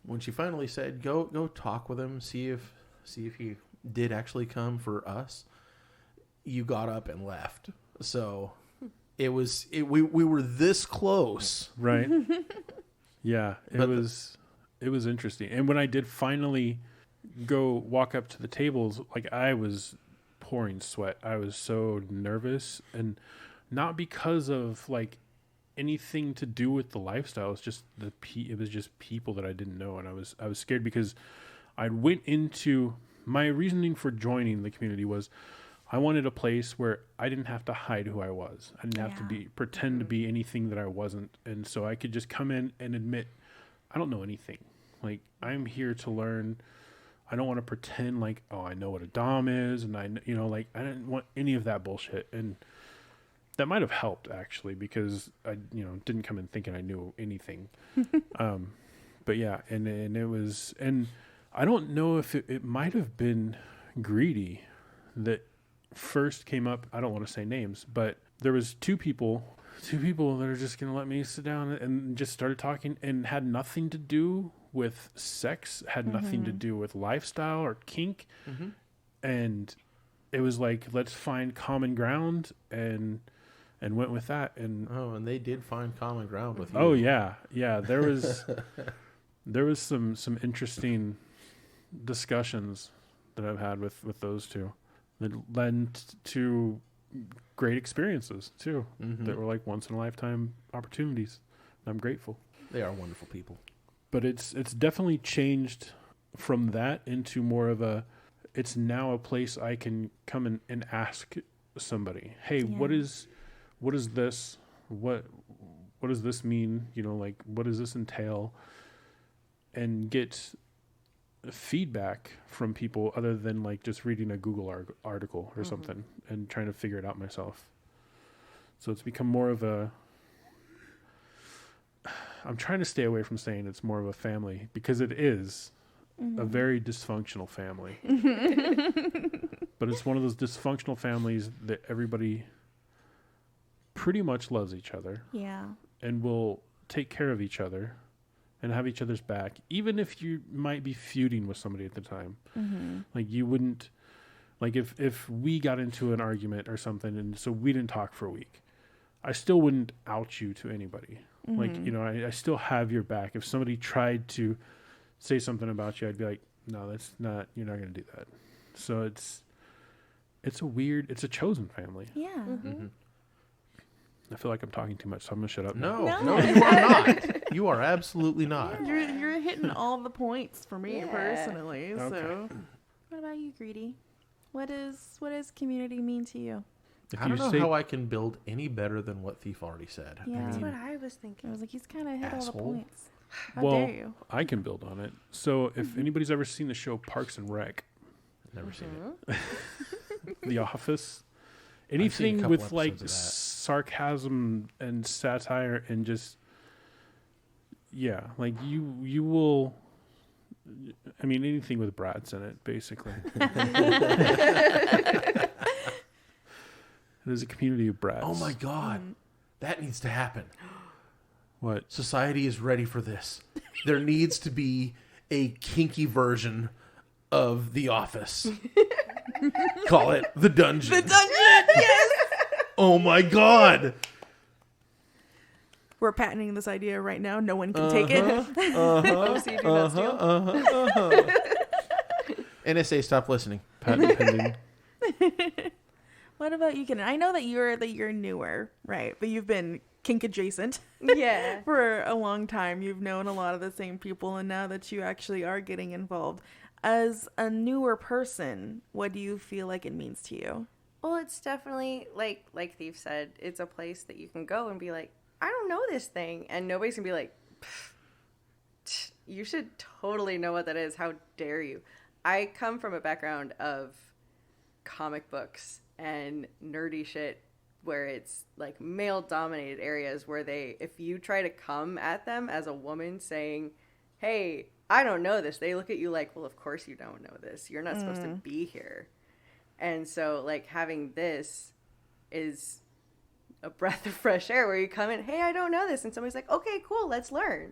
When she finally said, "Go talk with him, see if he did actually come for us," you got up and left. So we were this close, right? Yeah, it was interesting. And when I did finally go walk up to the tables, like I was pouring sweat. I was so nervous, and not because of like anything to do with the lifestyle. It's just it was just people that I didn't know, and I was scared because I went into my reasoning for joining the community was I wanted a place where I didn't have to hide who I was. I didn't have to pretend to be anything that I wasn't, and so I could just come in and admit I don't know anything. Like, I'm here to learn. I don't want to pretend like, oh, I know what a dom is, and I didn't want any of that bullshit. And that might have helped, actually, because I, didn't come in thinking I knew anything. But yeah, and it was, and I don't know if it might have been greedy that first came up. I don't want to say names, but there was two people that are just going to let me sit down and just started talking, and had nothing to do with sex, had nothing to do with lifestyle or kink. And it was like, let's find common ground, and went with that. And and they did find common ground with you. Oh yeah. There was some interesting discussions that I've had with those two that led to great experiences too. That were like once in a lifetime opportunities. I'm grateful. They are wonderful people. But it's definitely changed from that into more of it's now a place I can come and ask somebody, hey, what is this? What does this mean? Like, what does this entail? And get feedback from people other than like just reading a Google article or something and trying to figure it out myself. So it's become more of I'm trying to stay away from saying it's more of a family, because it is a very dysfunctional family. But it's one of those dysfunctional families that everybody pretty much loves each other. Yeah. And will take care of each other and have each other's back, even if you might be feuding with somebody at the time. Like, you wouldn't, like, if we got into an argument or something, and so we didn't talk for a week, I still wouldn't out you to anybody. Like, I still have your back. If somebody tried to say something about you, I'd be like, no, that's not, you're not going to do that. So it's a chosen family. Yeah. I feel like I'm talking too much, so I'm going to shut up. No, you are not. You are absolutely not. You're hitting all the points for me personally. Okay. So, what about you, Greedy? What does community mean to you? I don't know how I can build any better than what Thief already said. Yeah. That's what I was thinking. I was like, he's kind of hit all the Asshole. points. How dare you? I can build on it. So if anybody's ever seen the show Parks and Rec, Never seen it. The Office, seen a anything couple with like episodes of that. sarcasm and satire and just, like you will, I mean, anything with brats in it, basically. There's a community of brats. Oh my God. That needs to happen. What? Society is ready for this. There needs to be a kinky version of The Office. Call it The Dungeon. The dungeon, yes. Oh my God. We're patenting this idea right now. No one can take it. OC, do not steal. NSA, stop listening. Patent pending. What about you, Kitten? I know that you're newer, right? But you've been kink adjacent Yeah. for a long time. You've known a lot of the same people, and now that you actually are getting involved, as a newer person, what do you feel like it means to you? Well, it's definitely like Thief said, it's a place that you can go and be like, I don't know this thing, and nobody's gonna be like, you should totally know what that is. How dare you? I come from a background of comic books and nerdy shit where it's like male dominated areas where if you try to come at them as a woman saying, hey, I don't know this, they look at you like, well, of course you don't know this. You're not supposed to be here. And so like having this is a breath of fresh air where you come in, hey, I don't know this. And somebody's like, okay, cool, let's learn.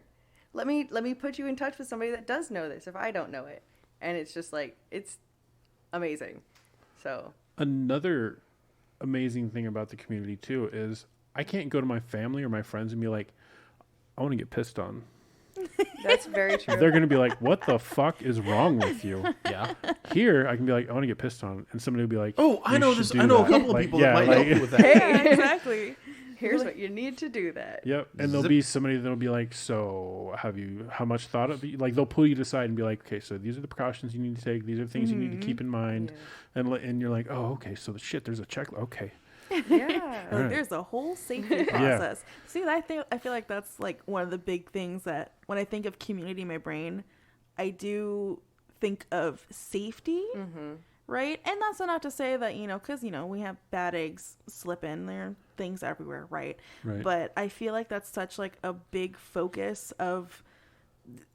Let me put you in touch with somebody that does know this if I don't know it. And it's just like, it's amazing. So Another amazing thing about the community too is I can't go to my family or my friends and be like, I want to get pissed on. That's very true. They're going to be like, what the fuck is wrong with you? Yeah. Here, I can be like, I want to get pissed on. And somebody will be like, Oh, I "You know should this. do I know that." a couple of Like, people yeah, that might like- help you with that. Yeah, exactly. Here's what you need to do that. Yep. And there'll Zip. be somebody that'll be like, so how much thought of it? Like, they'll pull you to the side and be like, okay, so these are the precautions you need to take. These are the things you need to keep in mind. And you're like, oh, okay, so there's a checklist. Okay. Yeah. Right. There's a whole safety process. See, I feel like that's like one of the big things that when I think of community in my brain, I do think of safety, right? And that's not to say that, because, we have bad eggs slip in. There are things everywhere, right? But I feel like that's such like a big focus of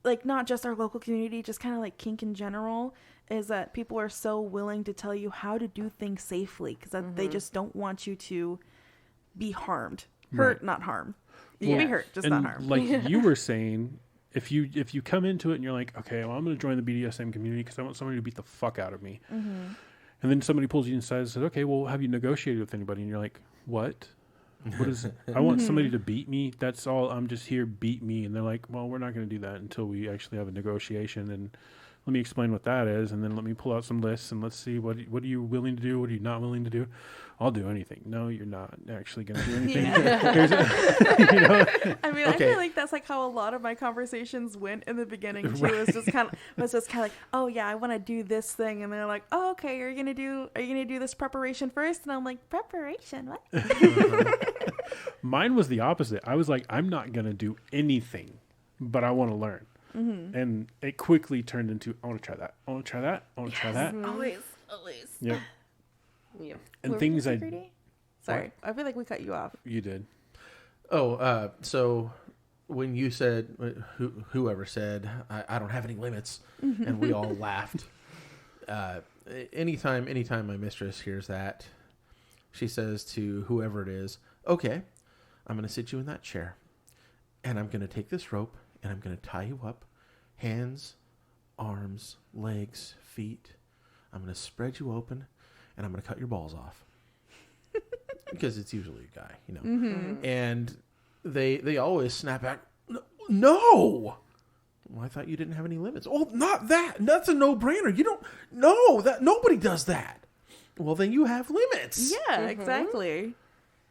like not just our local community, just kind of like kink in general, is that people are so willing to tell you how to do things safely because they just don't want you to be harmed. Hurt, not harm. You can be hurt, just not harm. Like you were saying, if you come into it and you're like, okay, well, I'm going to join the BDSM community because I want somebody to beat the fuck out of me. And then somebody pulls you inside and says, okay, well, have you negotiated with anybody? And you're like, what? What is I want somebody to beat me. That's all. I'm just here. Beat me. And they're like, well, we're not going to do that until we actually have a negotiation. And let me explain what that is. And then let me pull out some lists and let's see what are you willing to do? What are you not willing to do? I'll do anything. No, you're not actually going to do anything. I mean, I feel like that's like how a lot of my conversations went in the beginning too. It was just kind of like, oh yeah, I want to do this thing, and they're like, oh okay, are you gonna do this preparation first? And I'm like, preparation? What? Mine was the opposite. I was like, I'm not going to do anything, but I want to learn. And it quickly turned into, I want to try that. I want to try that. I want to try that. Always. Yep. Yeah. And Were things we I security? Sorry, I feel like we cut you off. you did. Oh, so when you said, whoever said, I don't have any limits, and we all laughed. Anytime my mistress hears that, she says to whoever it is, okay, I'm going to sit you in that chair, and I'm going to take this rope, and I'm going to tie you up, hands, arms, legs, feet. I'm going to spread you open, and I'm going to cut your balls off. Because it's usually a guy, And they always snap back, no! Well, I thought you didn't have any limits. Oh, not that. That's a no-brainer. You don't, no, that nobody does that. Well, then you have limits. Yeah, exactly.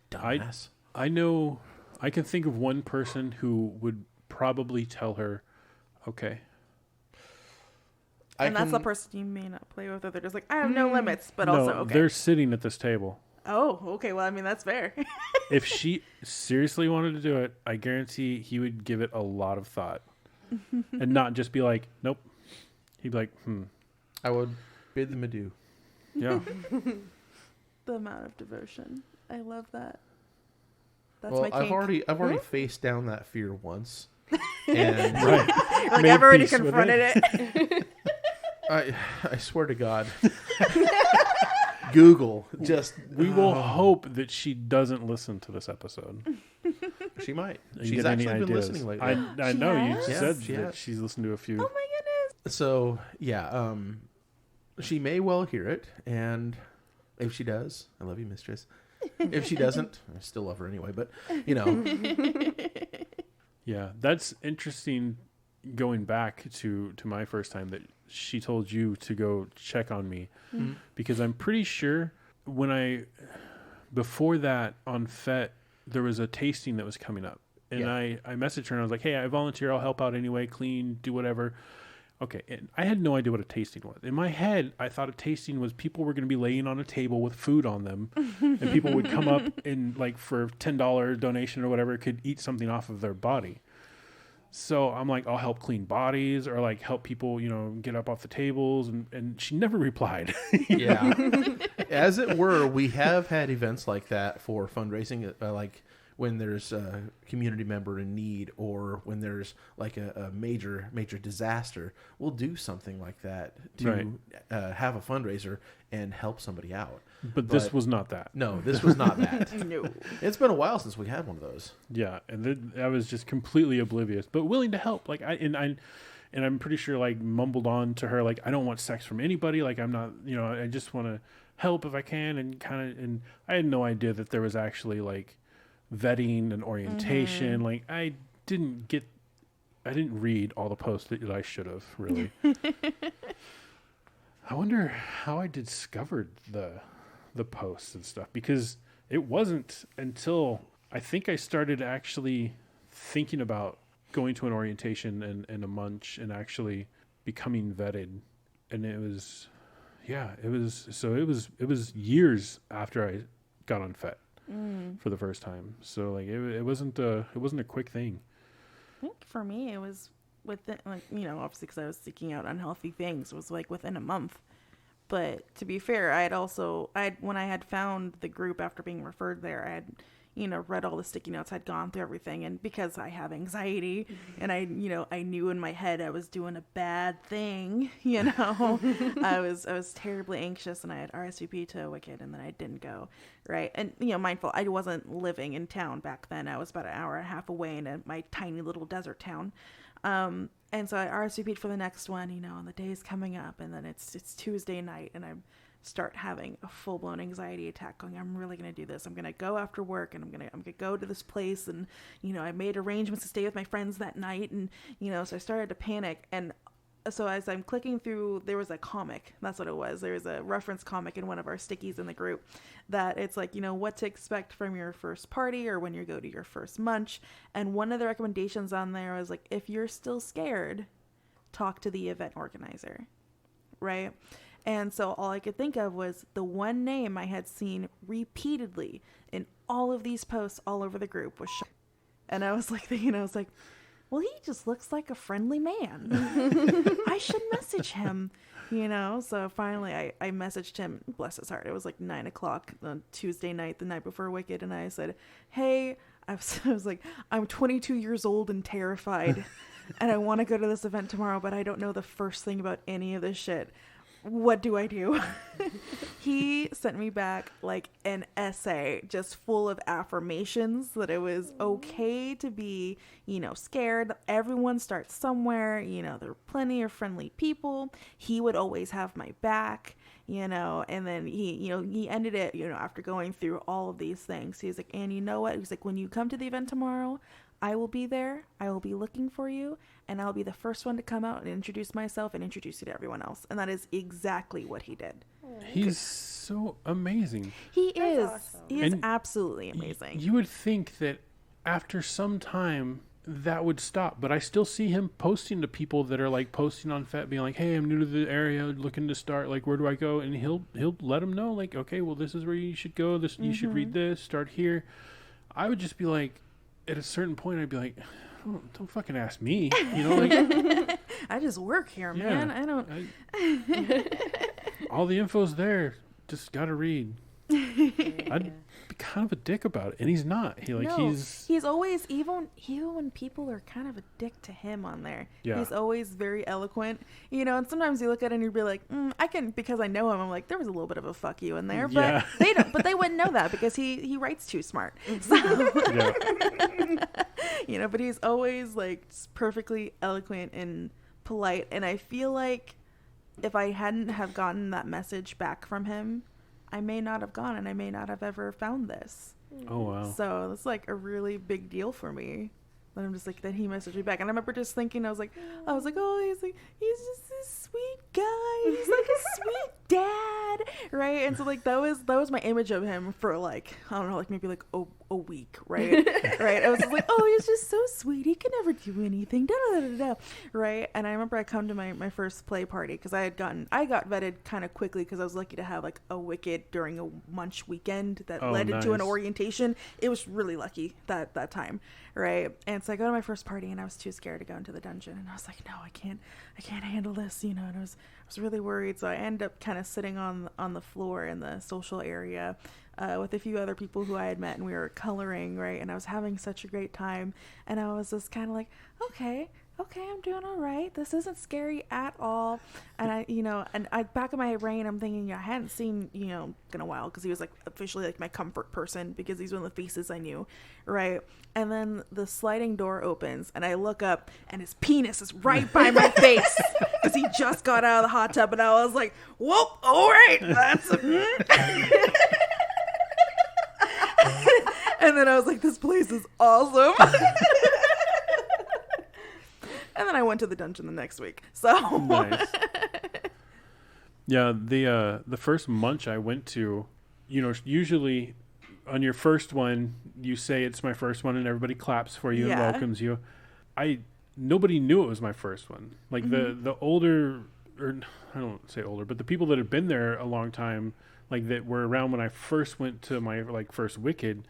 Dumbass. I know, I can think of one person who would probably tell her, okay. And that's the person you may not play with, or they're just like, I have no limits, but also okay. They're sitting at this table. Oh, okay. Well, I mean, that's fair. If she seriously wanted to do it, I guarantee he would give it a lot of thought. And not just be like, nope. He'd be like, I would bid them adieu. yeah. The amount of devotion. I love that. That's Well, my kink. I've already faced down that fear once. And Right. Like, Made I've already peace with confronted it. I swear to God. Google just We will hope that she doesn't listen to this episode. she might. and She's get any actually been ideas. listening lately. I She know has? you Yeah, said she that has. she's listened to a few. Oh my goodness. So yeah, she may well hear it, and if she does, I love you, mistress. If she doesn't, I still love her anyway. But Yeah, that's interesting. Going back to my first time that she told you to go check on me, because I'm pretty sure before that on FET, there was a tasting that was coming up, and Yeah. I messaged her and I was like, hey, I volunteer, I'll help out anyway, clean, do whatever. Okay, and I had no idea what a tasting was. In my head, I thought a tasting was people were going to be laying on a table with food on them, and people would come up and like for $10 donation or whatever could eat something off of their body. So I'm like, I'll help clean bodies or like help people, get up off the tables. And she never replied. yeah, as it were, we have had events like that for fundraising, like when there's a community member in need or when there's like a major disaster. We'll do something like that to have a fundraiser and help somebody out. But this was not that. No, this was not that. No. It's been a while since we had one of those. Yeah, and I was just completely oblivious, but willing to help. Like I'm pretty sure like mumbled on to her like I don't want sex from anybody. Like I'm not, I just want to help if I can, and I had no idea that there was actually like vetting and orientation. Like I I didn't read all the posts that I should have, really. I wonder how I discovered the posts and stuff, because it wasn't until I think I started actually thinking about going to an orientation and a munch and actually becoming vetted. And it was years after I got on FET for the first time. So like it wasn't a quick thing. I think for me it was within, like, you know, obviously because I was seeking out unhealthy things, it was like within a month. But to be fair, when I had found the group after being referred there, I had, you know, read all the sticky notes, I'd gone through everything, and because I have anxiety and I knew in my head I was doing a bad thing, you know, I was terribly anxious, and I had RSVP to Wicked, and then I didn't go, right? And, you know, mindful, I wasn't living in town back then. I was about an hour and a half away in my tiny little desert town. And so I RSVP'd for the next one, you know, and the day's coming up, and then it's Tuesday night, and I start having a full-blown anxiety attack going, I'm really going to do this. I'm going to go after work, and I'm going to go to this place, and, you know, I made arrangements to stay with my friends that night, and, you know, so I started to panic. And so as I'm clicking through, there was a comic. That's what it was. There was a reference comic in one of our stickies in the group that it's like, you know, what to expect from your first party or when you go to your first munch. And one of the recommendations on there was like, if you're still scared, talk to the event organizer, right? And so all I could think of was the one name I had seen repeatedly in all of these posts all over the group was Sean. And I was like, you know, it's like, well, he just looks like a friendly man. I should message him, you know? So finally I messaged him, bless his heart. It was like 9:00 on Tuesday night, the night before Wicked. And I said, hey, I was like, I'm 22 years old and terrified. And I want to go to this event tomorrow, but I don't know the first thing about any of this shit. What do I do? He sent me back like an essay just full of affirmations that it was okay to be, you know, scared. Everyone starts somewhere, you know, there are plenty of friendly people. He would always have my back, you know, and then he ended it, you know, after going through all of these things. He's like, and you know what? He's like, when you come to the event tomorrow, I will be there. I will be looking for you, and I'll be the first one to come out and introduce myself and introduce you to everyone else. And that is exactly what he did. He's so amazing. He is. Awesome. He is absolutely amazing. You would think that after some time that would stop, but I still see him posting to people that are like posting on FET, being like, hey, I'm new to the area, looking to start, like, where do I go? And he'll let them know, like, okay, well, this is where you should go. This you should read this, start here. I would just be like, at a certain point, I'd be like, don't fucking ask me, you know? Like, I just work here, man. I don't. All the info's there. Just gotta read. I'd be kind of a dick about it, and he's not. He's always, even when people are kind of a dick to him on there, he's always very eloquent, you know. And sometimes you look at it and you'd be like, I can, because I know him, I'm like, there was a little bit of a fuck you in there, but they don't. But they wouldn't know that because he writes too smart. So, you know, but he's always like just perfectly eloquent and polite. And I feel like if I hadn't have gotten that message back from him, I may not have gone, and I may not have ever found this. Oh, wow. So it's like a really big deal for me that I'm just like, that he messaged me back. And I remember just thinking, I was like, oh, he's just a sweet guy. He's like a sweet dad, right? And so like that was my image of him for like, I don't know, like maybe like a week, right? Right? I was just like, oh, he's just so sweet. He can never do anything, da da da da, right? And I remember I come to my first play party because I got vetted kind of quickly because I was lucky to have like a Wicked during a munch weekend that led into an orientation. It was really lucky that time, right? And so I go to my first party and I was too scared to go into the dungeon, and I was like, no, I can't handle this, you know. And I was really worried, so I ended up kind of sitting on the floor in the social area with a few other people who I had met, and we were coloring, right? And I was having such a great time, and I was just kind of like, okay, I'm doing all right. This isn't scary at all. And I back in my brain, I'm thinking, I hadn't seen, you know, in a while, because he was like officially like my comfort person, because he's one of the faces I knew, right? And then the sliding door opens, and I look up, and his penis is right by my face, because he just got out of the hot tub, and I was like, whoop, all right, that's And then I was like, this place is awesome. went to the dungeon the next week. So Nice. Yeah, the first munch I went to, usually on your first one, you say it's my first one and everybody claps for you and welcomes you. Nobody knew it was my first one. Like the older, or I don't say older, but the people that had been there a long time, like that were around when I first went to my first Wicked,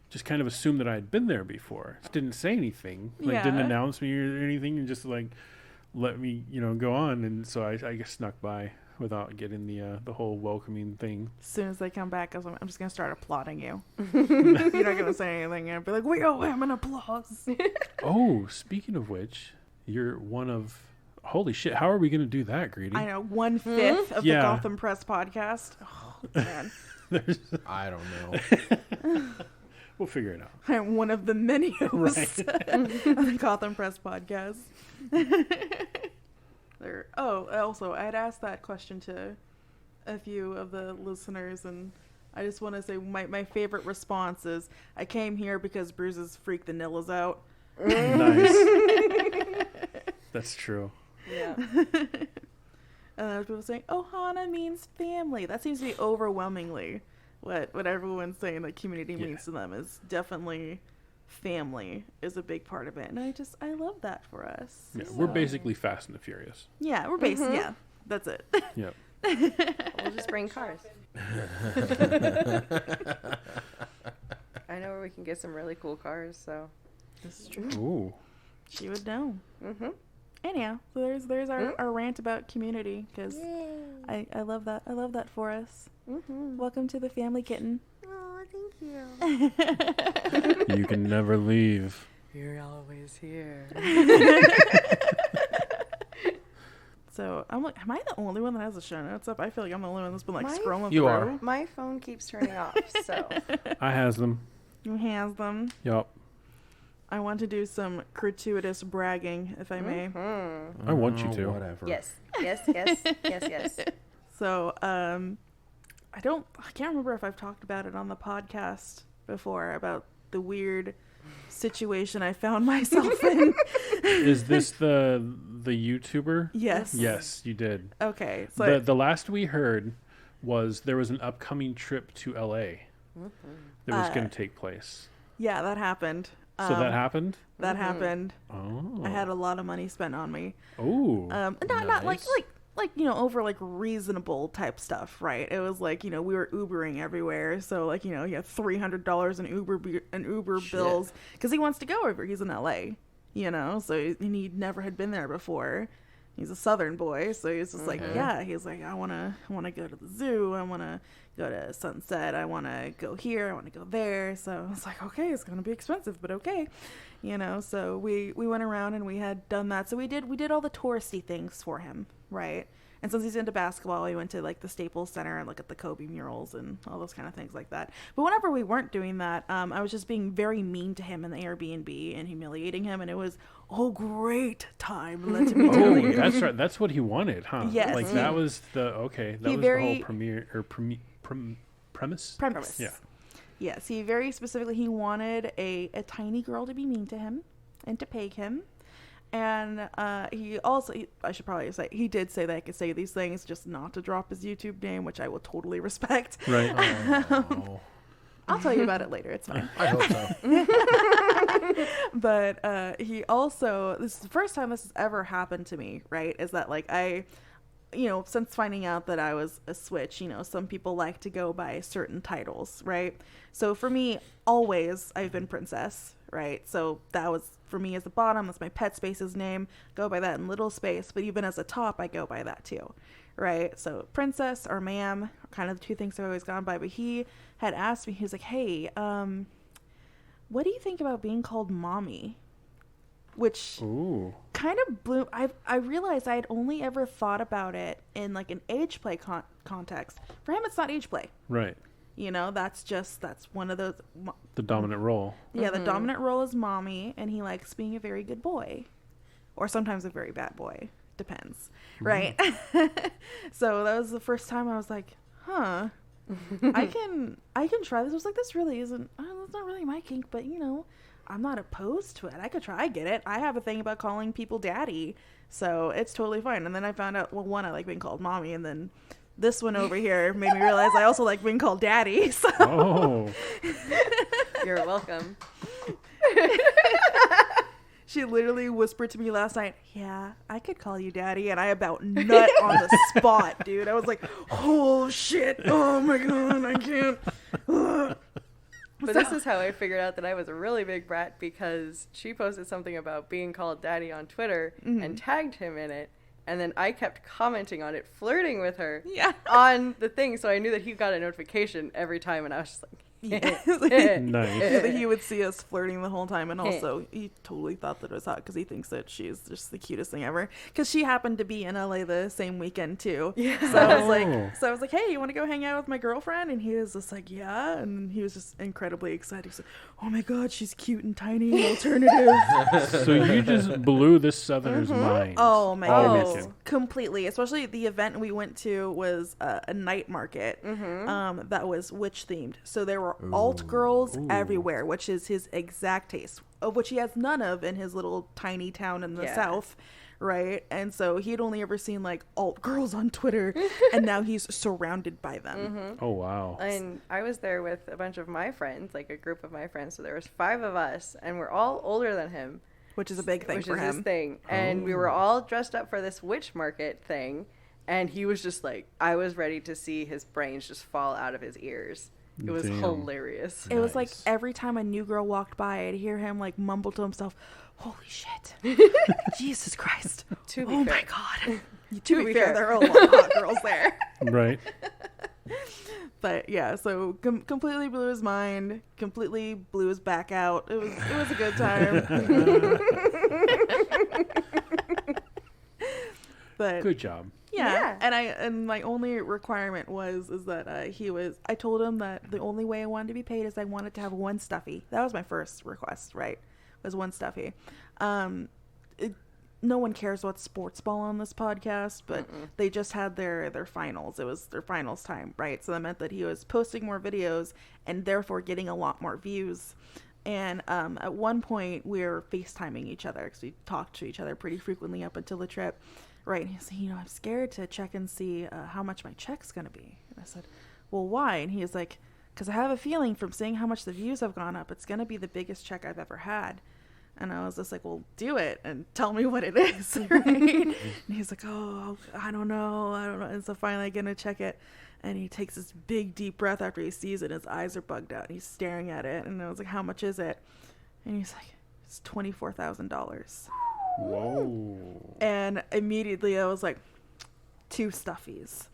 just kind of assumed that I had been there before. Just didn't say anything, didn't announce me or anything, and just let me go on. And so I guess snuck by without getting the whole welcoming thing. As soon as they come back, I'm just gonna start applauding you. You're not gonna say anything. I'll be like, wait, I'm an applause. Oh, speaking of which, you're one of. Holy shit! How are we gonna do that, Greedy? I know 1/5 of the Gotham Press podcast. Oh man, I don't know. We'll figure it out. I'm one of the many hosts of the Gotham Press podcast. Also, I had asked that question to a few of the listeners, and I just want to say my favorite response is, I came here because Bruises freaked the nillas out. Nice. That's true. Yeah. And people saying, Ohana means family. That seems to be overwhelmingly what everyone's saying that community means to them is definitely family is a big part of it. And I love that for us. Yeah, we're basically Fast and the Furious. Yeah, we're basically, that's it. Yep. We'll just bring cars. I know where we can get some really cool cars, so. This is true. Ooh. She would know. Mm-hmm. Anyhow, so there's our rant about community, because I love that. I love that for us. Mm-hmm. Welcome to the family, Kitten. Oh, thank you. You can never leave. You're always here. So I'm like, am I the only one that has the show notes up? I feel like I'm the only one that's been scrolling You through. are. My phone keeps turning off, so. I has them. Who has them? Yup. I want to do some gratuitous bragging, if I may. Mm-hmm. I want you to. Whatever. Yes. So, I can't remember if I've talked about it on the podcast before, about the weird situation I found myself in. Is this the YouTuber? Yes. Yes, you did. Okay. So The last we heard was there was an upcoming trip to LA that was going to take place. yeah, that happened. So that happened? That happened. Oh. I had a lot of money spent on me. Oh. Not like over reasonable type stuff, right? It was we were Ubering everywhere, so you had $300 in Uber bills because he wants to go over. He's in LA, so he never had been there before. He's a Southern boy, so he's just he's like, I want to go to the zoo, I want to go to Sunset, I want to go here, I want to go there. So I was like, okay, it's gonna be expensive, but okay, So we went around and we had done that. So we did all the touristy things for him, right? And since he's into basketball, we went to the Staples Center and look at the Kobe murals and all those kind of things like that. But whenever we weren't doing that, I was just being very mean to him in the Airbnb and humiliating him, and it was a great time. Let me tell you. That's right. That's what he wanted, huh? Yes. That was the whole premiere or premise. Premise. Yeah. Yes, he very specifically, he wanted a tiny girl to be mean to him and to peg him. And I should probably say, he did say that I could say these things, just not to drop his YouTube name, which I will totally respect. Right. I'll tell you about it later. It's fine. I hope so. But he also, this is the first time this has ever happened to me, right? Is that I, since finding out that I was a switch, some people like to go by certain titles, right? So for me, always, I've been Princess, right? So that was, for me, as the bottom, that's my pet space's name. Go by that in little space, but even as a top, I go by that too, right? So Princess or Ma'am are kind of the two things I've always gone by. But he had asked me, he was like, hey, what do you think about being called Mommy? Which kind of blew. I realized I had only ever thought about it in an age play context. For him, it's not age play. Right. That's one of those. The dominant role. Yeah, the dominant role is Mommy, and he likes being a very good boy, or sometimes a very bad boy. Depends, right? So that was the first time I was like, huh. I can try this. I was like, this really isn't. It's not really my kink, but I'm not opposed to it. I could try, get it. I have a thing about calling people daddy, so it's totally fine. And then I found out, well, one, I like being called mommy, and then this one over here made me realize I also like being called daddy. So. Oh. You're welcome. She literally whispered to me last night, yeah, I could call you daddy. And I about nut on the spot, dude. I was like, oh, shit. Oh, my God, I can't. But this is how I figured out that I was a really big brat, because she posted something about being called daddy on Twitter and tagged him in it. And then I kept commenting on it, flirting with her on the thing. So I knew that he got a notification every time. And I was just like, nice. Nice. He would see us flirting the whole time, and also he totally thought that it was hot because he thinks that she's just the cutest thing ever. Because she happened to be in LA the same weekend too. Yeah. So I was like, hey, you want to go hang out with my girlfriend? And he was just like, yeah. And he was just incredibly excited. He's like, oh my God, she's cute and tiny and alternative. So you just blew this Southerner's mind. Oh my all goodness, weekend. completely. Especially the event we went to was a night market that was witch themed. So there were alt girls everywhere, which is his exact taste, of which he has none of in his little tiny town in the South, right? And so he'd only ever seen like alt girls on Twitter, and now he's surrounded by them. Oh, wow. And I was there with a bunch of my friends, like a group of my friends. So there was 5 of us, and we're all older than him. Which is a big thing which for is him. his thing. And we were all dressed up for this witch market thing. And he was just like, I was ready to see his brains just fall out of his ears. It was hilarious. It was like every time a new girl walked by, I'd hear him like mumble to himself, holy shit. Jesus Christ. To be oh fair. my God. To be fair, there are a lot of hot girls there. Right. But yeah, so completely blew his mind, completely blew his back out. It was a good time. But Good job. yeah. And my only requirement is that I told him that the only way I wanted to be paid is I wanted to have one stuffy. That was my first request, right? Was one stuffy. No one cares about sports ball on this podcast, but they just had their finals. It was their finals time, right? So that meant that he was posting more videos and therefore getting a lot more views. And at one point, we were FaceTiming each other because we talked to each other pretty frequently up until the trip, right? And he was like, I'm scared to check and see how much my check's going to be. And I said, well, why? And he was like, because I have a feeling from seeing how much the views have gone up, it's going to be the biggest check I've ever had. And I was just like, well, do it and tell me what it is, right? And he's like, oh, I don't know. And so finally I get to check it. And he takes this big, deep breath after he sees it. His eyes are bugged out. And he's staring at it. And I was like, how much is it? And he's like, it's $24,000. Whoa. And immediately I was like, 2 stuffies.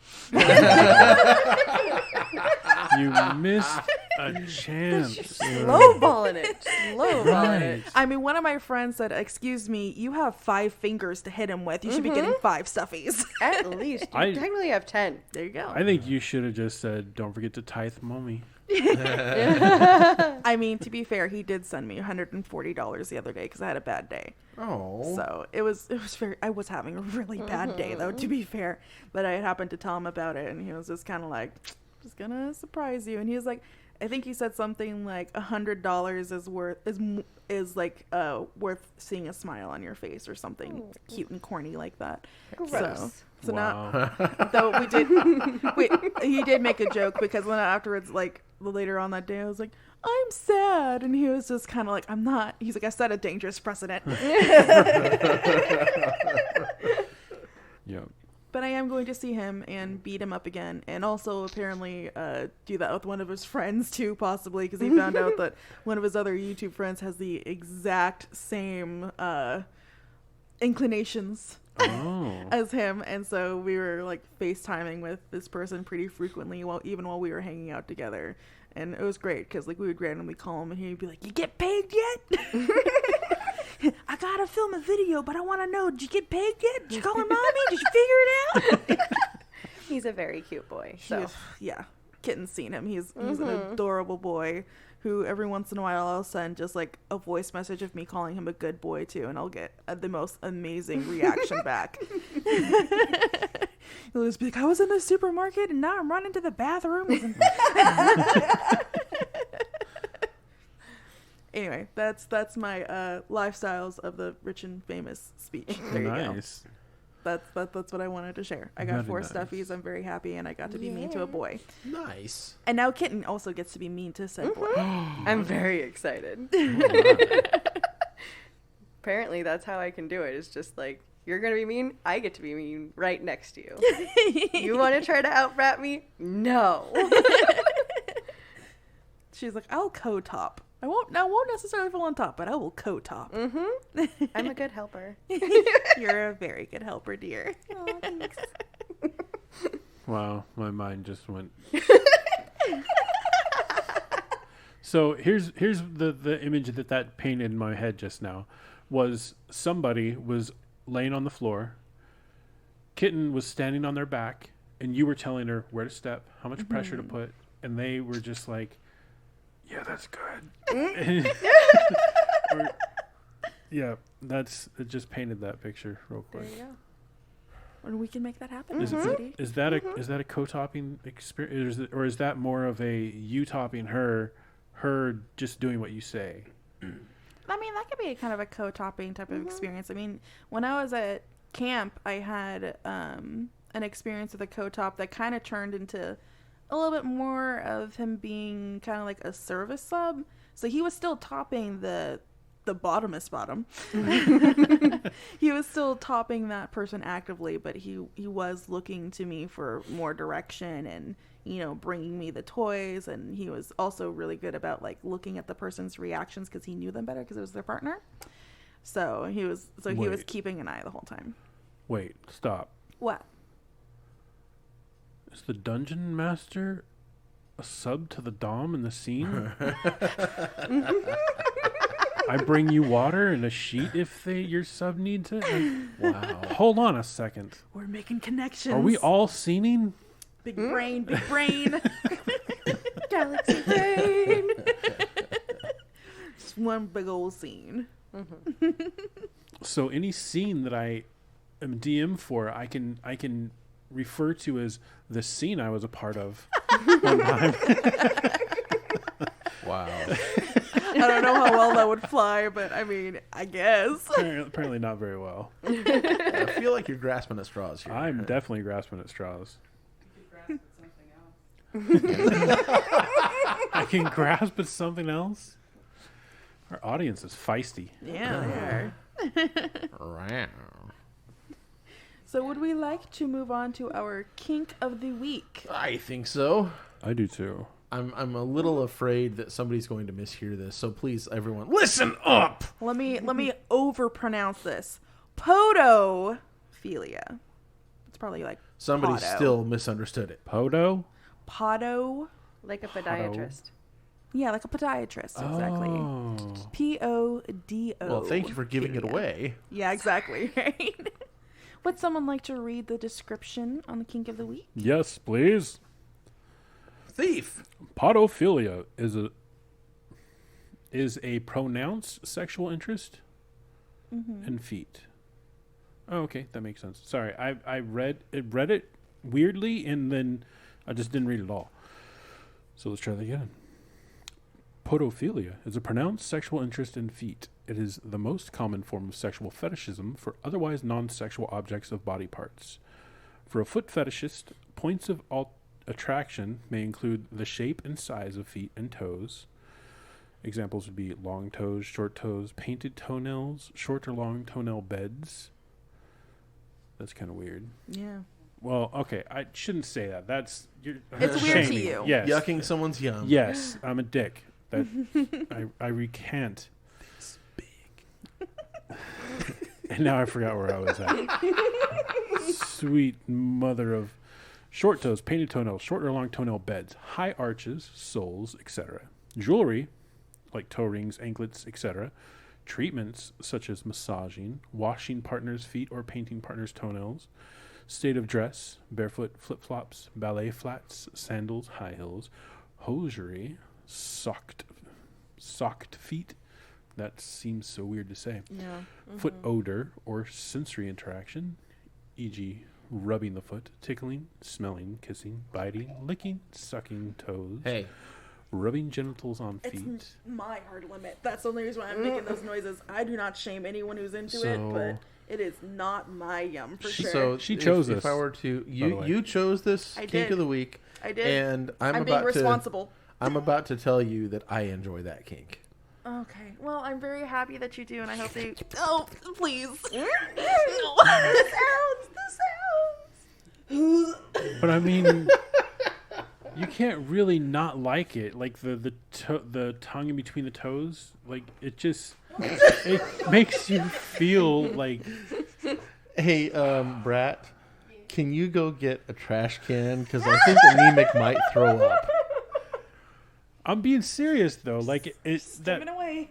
You missed a chance. Lowballing it. Lowballing it. I mean, one of my friends said, excuse me, you have 5 fingers to hit him with. You should be getting 5 stuffies. At least. You technically have 10. There you go. I think you should have just said, don't forget to tithe mommy. I mean, to be fair, he did send me $140 the other day because I had a bad day. Oh. So it was very, I was having a really bad day though, to be fair, but I happened to tell him about it and he was just kind of like, just gonna surprise you. And he was like, I think he said something like $100 is worth seeing a smile on your face or something cute and corny like that. Gross. So Wow. now, though he did make a joke because when afterwards, like later on that day, I was like, I'm sad. And he was just kind of like, I'm not. He's like, I set a dangerous precedent. Yeah. But I am going to see him and beat him up again. And also apparently do that with one of his friends too, possibly. Because he found out that one of his other YouTube friends has the exact same inclinations as him. And so we were like FaceTiming with this person pretty frequently even while we were hanging out together. And it was great because like we would randomly call him and he'd be like, you get paid yet? I gotta film a video, but I want to know, did you get paid yet? Did you call her mommy? Did you figure it out? He's a very cute boy. So Yeah. Kitten's seen him. He's an adorable boy who every once in a while I'll send just like a voice message of me calling him a good boy too, and I'll get the most amazing reaction back. He'll just be like, I was in the supermarket and now I'm running to the bathroom. Anyway, that's my lifestyles of the rich and famous speech. There you go. Nice. That's what I wanted to share. I got Very 4 nice. stuffies. I'm very happy, and I got to be mean to a boy. Nice. And now Kitten also gets to be mean to said boy. I'm very excited. Apparently, that's how I can do it. It's just like, you're going to be mean, I get to be mean right next to you. You want to try to out-rap me? No. She's like, I'll co-top. I won't necessarily fall on top, but I will co-top. Mm-hmm. I'm a good helper. You're a very good helper, dear. Oh, thanks. Wow, my mind just went. So here's the image that painted in my head just now was somebody was laying on the floor. Kitten was standing on their back, and you were telling her where to step, how much pressure to put, and they were just like, "Yeah, that's good." Yeah, it just painted that picture real quick. There you go. And we can make that happen, Is sweetie. that a co-topping experience, or is that more of a you topping her just doing what you say? I mean, that could be kind of a co-topping type of experience. I mean, when I was at camp, I had an experience with a co-top that kind of turned into a little bit more of him being kind of like a service sub. So he was still topping the bottomest bottom. He was still topping that person actively, but he was looking to me for more direction and, you know, bringing me the toys. And he was also really good about like looking at the person's reactions because he knew them better because it was their partner. So he was keeping an eye the whole time. Wait, stop. What? Is the dungeon master a sub to the dom in the scene? I bring you water and a sheet if your sub needs it. Wow. Hold on a second. We're making connections. Are we all scening? Big brain, big brain. Galaxy brain. Just one big old scene. So any scene that I am DM for, I can refer to as the scene I was a part of one time. Wow. I don't know how well that would fly, but I mean, I guess. Apparently not very well. I feel like you're grasping at straws here. I'm definitely grasping at straws. I can grasp at something else. Our audience is feisty. Yeah, they are. Wow. So would we like to move on to our kink of the week? I think so. I do too. I'm a little afraid that somebody's going to mishear this, so please, everyone, listen up. Let me overpronounce this. Podophilia. It's probably like Somebody podo. still misunderstood it. Podo? Podo. Like a podiatrist. Yeah, like a podiatrist. Exactly. Oh. Podo. Well, thank you for giving it philia. away. Yeah, exactly. Right. Would someone like to read the description on the kink of the week? Yes, please. Thief. Podophilia is a pronounced sexual interest in feet. Oh, okay, that makes sense. Sorry, I read it weirdly, and then I just didn't read it all. So let's try that again. Podophilia is a pronounced sexual interest in feet. It is the most common form of sexual fetishism for otherwise non-sexual objects of body parts. For a foot fetishist, points of attraction may include the shape and size of feet and toes. Examples would be long toes, short toes, painted toenails, short or long toenail beds. That's kind of weird. Yeah. Well, okay, I shouldn't say that. It's weird to shaming. you. Yes. Yucking someone's yum. Yes, I'm a dick. That I recant. It's big. And now I forgot where I was at. Sweet mother of short toes, painted toenails, short or long toenail beds, high arches, soles, etc. Jewelry, like toe rings, anklets, etc. Treatments such as massaging, washing partners' feet or painting partners' toenails. State of dress, barefoot, flip-flops, ballet flats, sandals, high heels. Hosiery, socked feet. That seems so weird to say. Yeah. Foot odor or sensory interaction, e.g. rubbing the foot, tickling, smelling, kissing, biting, licking, sucking toes. Hey, rubbing genitals on It's feet. my hard limit. That's the only reason why I'm making those noises. I do not shame anyone who's into it, So- but it is not my yum for sure. So She chose if this, I were to, by the way. you chose this I kink did. of the week. I did. And I'm being about responsible. I'm about to tell you that I enjoy that kink. Okay. Well, I'm very happy that you do, and I hope they. Oh, please. No. the sounds. But I mean, you can't really not like it. Like the tongue in between the toes, like it just it makes you feel like. Hey, Brat, can you go get a trash can? Because I think Anemic might throw up. I'm being serious though. Like it Give that it away.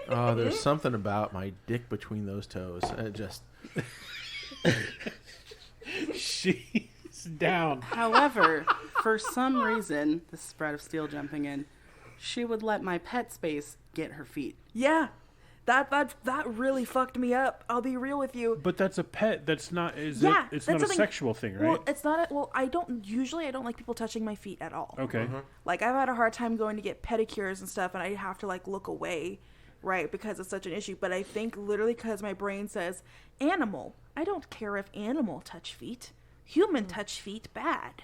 Oh, there's something about my dick between those toes. It just she's down. However, for some reason, this is Brad of Steel jumping in, she would let my pet space get her feet. Yeah. That really fucked me up. I'll be real with you. But that's a pet. That's not. It's Yeah, not that's a something- sexual thing, right? Well, it's not. I don't like people touching my feet at all. Okay. Like, I've had a hard time going to get pedicures and stuff, and I have to, like, look away, right, because it's such an issue. But I think literally because my brain says, animal. I don't care if animal touch feet. Human touch feet, bad.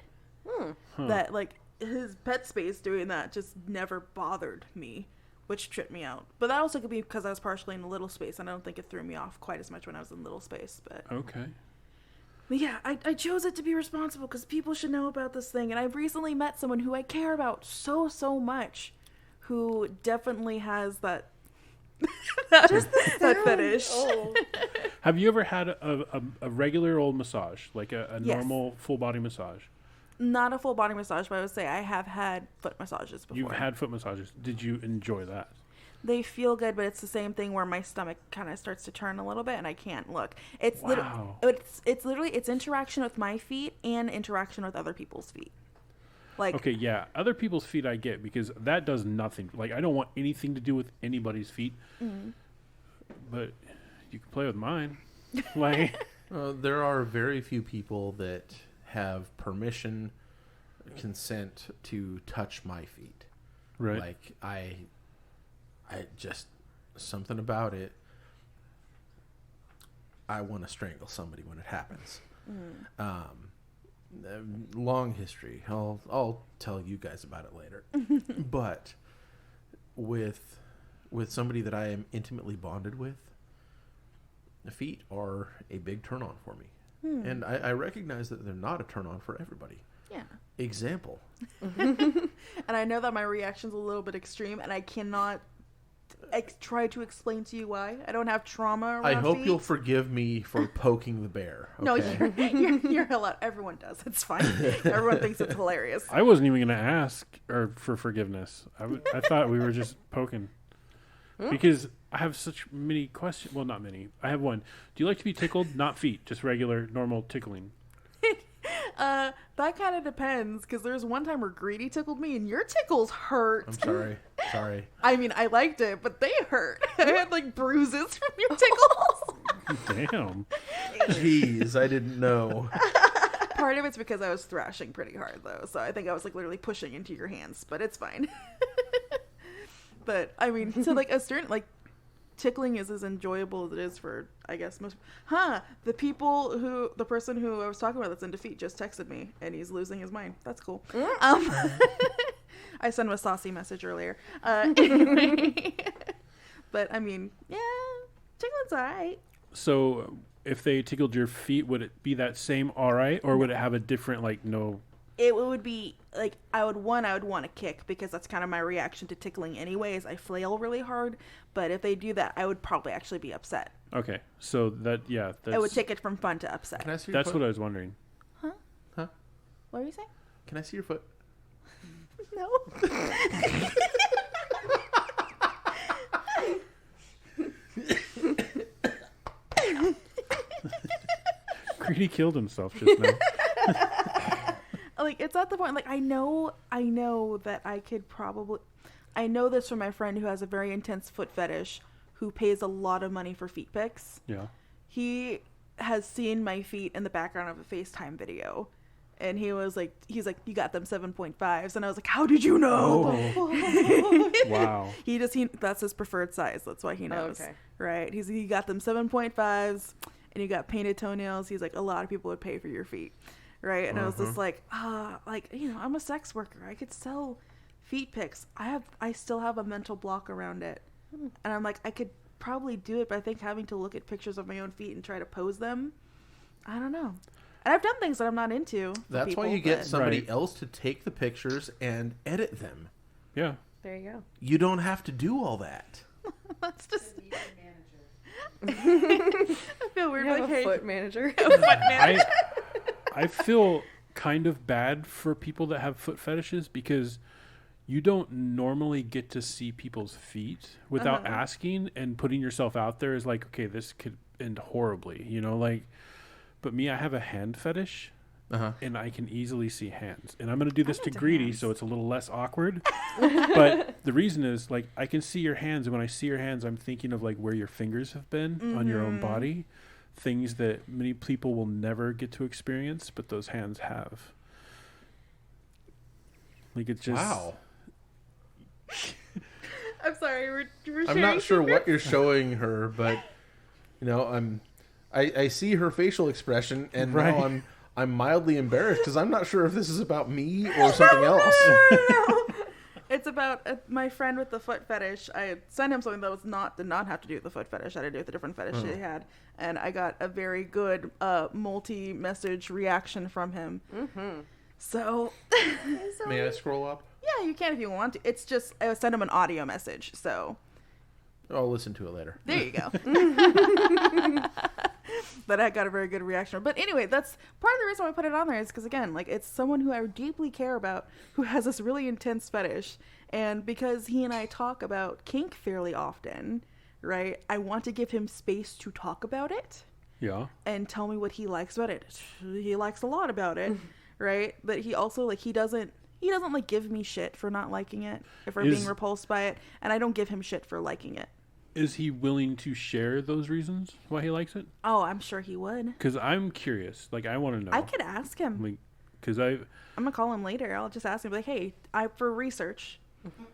That, like, his pet space doing that just never bothered me, which tripped me out. But that also could be because I was partially in a little space, and I don't think it threw me off quite as much when I was in little space. But Okay. But yeah, I chose it to be responsible because people should know about this thing. And I've recently met someone who I care about so much who definitely has that that fetish. Oh. Have you ever had a regular old massage, like a Yes. normal full body massage? Not a full body massage, but I would say I have had foot massages before. You've had foot massages. Did you enjoy that? They feel good, but it's the same thing where my stomach kind of starts to turn a little bit and I can't look. It's Wow. it's literally it's interaction with my feet and interaction with other people's feet. Like Okay, yeah. Other people's feet I get because that does nothing. Like, I don't want anything to do with anybody's feet. But you can play with mine. Like, there are very few people that have permission, consent to touch my feet. right. Like I just something about it. I want to strangle somebody when it happens. Long history. I'll tell you guys about it later. But with somebody that I am intimately bonded with, the feet are a big turn on for me. And I recognize that they're not a turn on for everybody. yeah. Example. And I know that my reaction's a little bit extreme and I cannot try to explain to you why. I don't have trauma around I hope feet. you'll forgive me for poking the bear. No, Okay? you're allowed. Everyone does. It's fine. Everyone thinks it's hilarious. I wasn't even going to ask for forgiveness. I thought we were just poking. Because I have such many questions. Well, not many. I have one. Do you like to be tickled? Not feet, just regular, normal tickling. That kind of depends, because there's one time where Greedy tickled me, and your tickles hurt. I'm sorry. I mean, I liked it, but they hurt. I had, like, bruises from your tickles. Damn. Jeez, I didn't know. Part of it's because I was thrashing pretty hard, though, so I think I was, like, literally pushing into your hands, but it's fine. But, I mean, so, like, a certain, like, tickling is as enjoyable as it is for, I guess, most... the person who I was talking about that's in defeat just texted me, and he's losing his mind. That's cool. I sent him a saucy message earlier. Anyway. But, I mean, yeah, tickling's alright. So, if they tickled your feet, would it be that same alright? Or would it have a different, like, no... It would be like I would want to kick because that's kind of my reaction to tickling anyways. I flail really hard, but if they do that, I would probably actually be upset. Okay, so that's... I would take it from fun to upset. Can I see your That's foot? what I was wondering. Huh? What are you saying? Can I see your foot? No. Greedy killed himself just now. Like, it's at the point, like, I know that I could probably... I know this from my friend who has a very intense foot fetish who pays a lot of money for feet pics. Yeah. He has seen my feet in the background of a FaceTime video And he's like, you got them 7.5s. And I was like, how did you know? Oh. Wow. That's his preferred size. That's why he knows. Okay. Right. He got them 7.5s and you got painted toenails. He's like, a lot of people would pay for your feet. Right. And I was just like, I'm a sex worker. I could sell feet pics. I still have a mental block around it. And I'm like, I could probably do it, but I think having to look at pictures of my own feet and try to pose them, I don't know. And I've done things that I'm not into. That's why you get somebody else to take the pictures and edit them. Yeah. There you go. You don't have to do all that. That's just... I feel weird. You have like, a hey, foot manager. I feel kind of bad for people that have foot fetishes because you don't normally get to see people's feet without asking, and putting yourself out there is like, okay, this could end horribly, but me, I have a hand fetish and I can easily see hands, and I'm going to do this to Greedy so it's a little less awkward. But the reason is, like, I can see your hands, and when I see your hands, I'm thinking of like where your fingers have been on your own body, things that many people will never get to experience, but those hands have. Like, it's just... Wow. I'm sorry. We're I'm not sure what you're showing her, but I see her facial expression, and now I'm mildly embarrassed because I'm not sure if this is about me or something else. No. It's about my friend with the foot fetish. I had sent him something that did not have to do with the foot fetish. Had to do with a different fetish he had, and I got a very good multi-message reaction from him. Mm-hmm. So, May I scroll up? Yeah, you can if you want to. It's just I sent him an audio message, so I'll listen to it later. there you go. But I got a very good reaction. But anyway, that's part of the reason why I put it on there is because, again, like, it's someone who I deeply care about who has this really intense fetish. And because he and I talk about kink fairly often, right, I want to give him space to talk about it. Yeah. And tell me what he likes about it. He likes a lot about it, right? But he also, like, he doesn't like give me shit for not liking it, if we're being repulsed by it. And I don't give him shit for liking it. Is he willing to share those reasons why he likes it? Oh, I'm sure he would. Because I'm curious. Like, I want to know. I could ask him. Like, because I'm going to call him later. I'll just ask him, like, hey, for research,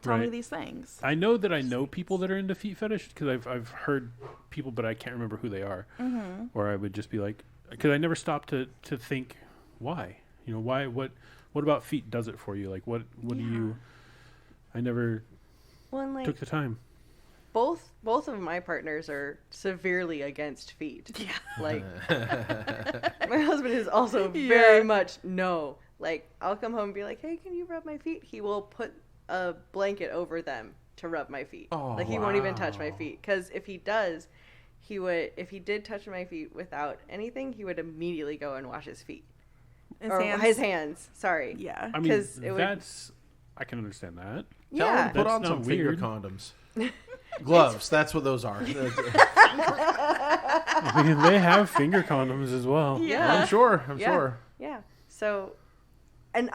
tell me these things. I know that I know people that are into feet fetish because I've heard people, but I can't remember who they are. Mm-hmm. Or I would just be like, because I never stopped to think, why? Why? What about feet does it for you? Like, what do you... I never took the time. Both of my partners are severely against feet. Yeah. Like, my husband is also very much no. Like, I'll come home and be like, hey, can you rub my feet? He will put a blanket over them to rub my feet. Oh, like, he won't even touch my feet. Because if he does, if he did touch my feet without anything, he would immediately go and wash his feet. His hands. Sorry. Yeah. I mean, I can understand that. Tell him to put on some finger condoms. Gloves, that's what those are. I mean, they have finger condoms as well. Yeah. I'm sure. Yeah. So, and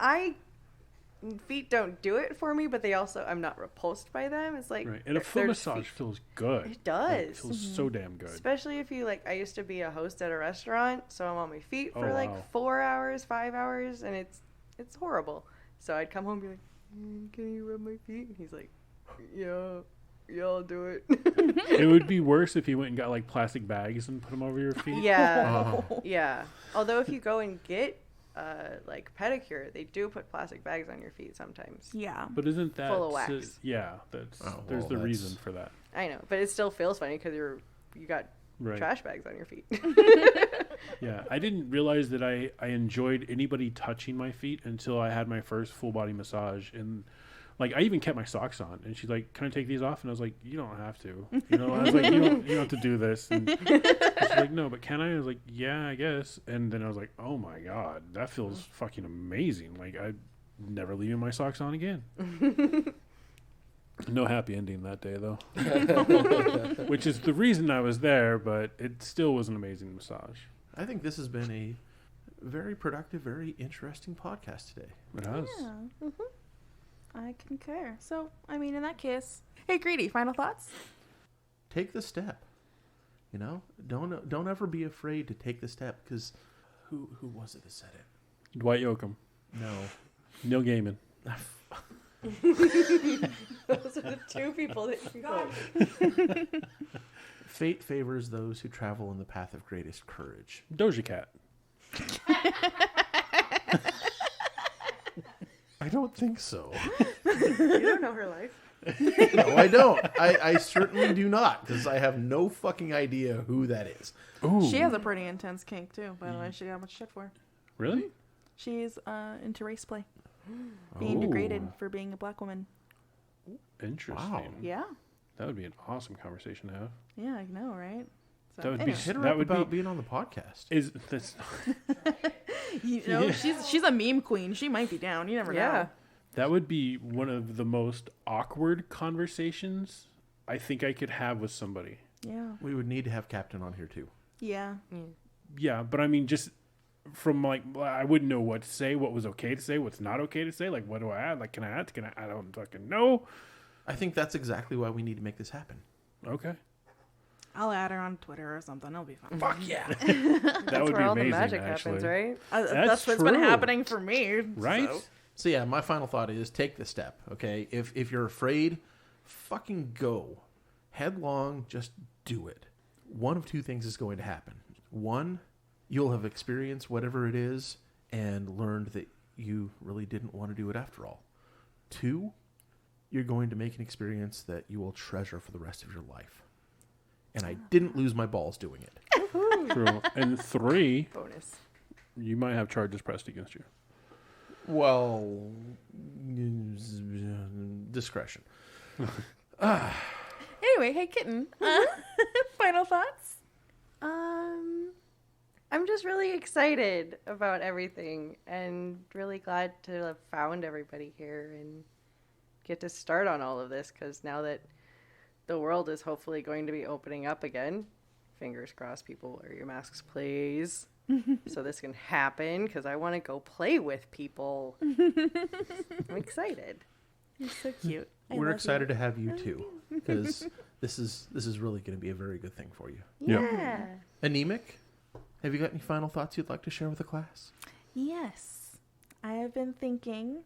feet don't do it for me, but I'm not repulsed by them. It's like... Right. And a foot massage feels good. It does. It feels so damn good. Especially if I used to be a host at a restaurant, so I'm on my feet for 4 hours, 5 hours, and it's horrible. So I'd come home and be like, can you rub my feet? And he's like, yeah, I'll do it. It would be worse if you went and got like plastic bags and put them over your feet. Yeah. Yeah. Although if you go and get like pedicure, they do put plastic bags on your feet sometimes. Yeah. But isn't that full of wax? There's the reason for that. I know, but it still feels funny because you got trash bags on your feet. Yeah, I didn't realize that I enjoyed anybody touching my feet until I had my first full body massage, and like I even kept my socks on, and she's like, "Can I take these off?" And I was like, "You don't have to." I was like, "You don't have to do this." And she's like, "No, but can I?" I was like, "Yeah, I guess." And then I was like, "Oh my god, that feels fucking amazing!" Like I'm never leaving my socks on again. No happy ending that day though, which is the reason I was there. But it still was an amazing massage. I think this has been a very productive, very interesting podcast today. It has. Yeah. Mm-hmm. I concur. So, I mean, in that case, hey, Greedy, final thoughts? Take the step. Don't ever be afraid to take the step, because who was it that said it? Dwight Yoakam. No. Neil Gaiman. Those are the two people that you go. Fate favors those who travel in the path of greatest courage. Doja Cat. I don't think so. You don't know her life. No, I don't. I certainly do not, because I have no fucking idea who that is. Ooh. She has a pretty intense kink too, by the way. She got much shit for. Really? She's into race play. Being degraded for being a black woman. Interesting. Wow. Yeah. That would be an awesome conversation to have. Yeah, I know, right? So, That would be anyway. Hit her That up would about be- being on the podcast. Is this? You know, she's a meme queen. She might be down. You never know. That would be one of the most awkward conversations I think I could have with somebody. Yeah. We would need to have Captain on here too. Yeah. Yeah, but I mean, just from like, I wouldn't know what to say, what was okay to say, what's not okay to say. Like, what do I add? Like, can I add? Can I don't fucking know. I think that's exactly why we need to make this happen. Okay. I'll add her on Twitter or something. It'll be fun. Fuck yeah. That That's would where be all the amazing, magic actually. happens, right? That's what's been true. happening for me. Right? So yeah, my final thought is take the step, okay? If you're afraid, fucking go. Headlong, just do it. One of two things is going to happen. One, you'll have experienced whatever it is and learned that you really didn't want to do it after all. Two, you're going to make an experience that you will treasure for the rest of your life. And I didn't lose my balls doing it. True. And 3, Bonus. you might have charges pressed against you. Well, discretion. Anyway, hey, Kitten. Final thoughts? I'm just really excited about everything and really glad to have found everybody here and get to start on all of this, because now that the world is hopefully going to be opening up again, fingers crossed, people wear your masks, please. So this can happen, because I want to go play with people. I'm excited. You're so cute. We're excited to have you too, because this is really going to be a very good thing for you. Yeah. Anemic, have you got any final thoughts you'd like to share with the class? Yes. I have been thinking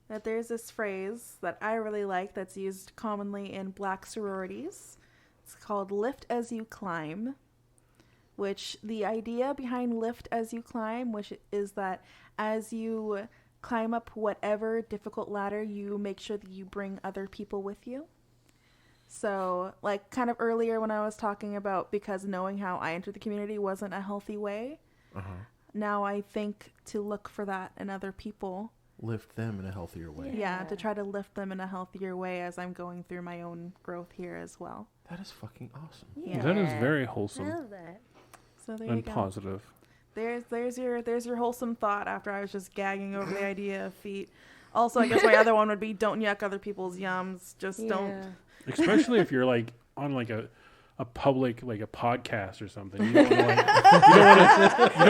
that there's this phrase that I really like that's used commonly in black sororities. It's called lift as you climb, which the idea behind lift as you climb, which is that as you climb up whatever difficult ladder, you make sure that you bring other people with you. So, like kind of earlier when I was talking about because knowing how I entered the community wasn't a healthy way, now I think to look for that in other people. Lift them in a healthier way. Yeah, to try to lift them in a healthier way as I'm going through my own growth here as well. That is fucking awesome. Yeah. That is very wholesome love that. So there you and go. positive. There's your wholesome thought after I was just gagging over the idea of feet. Also, I guess my other one would be don't yuck other people's yums. Just don't. Especially if you're like on like a public, like a podcast or something. You don't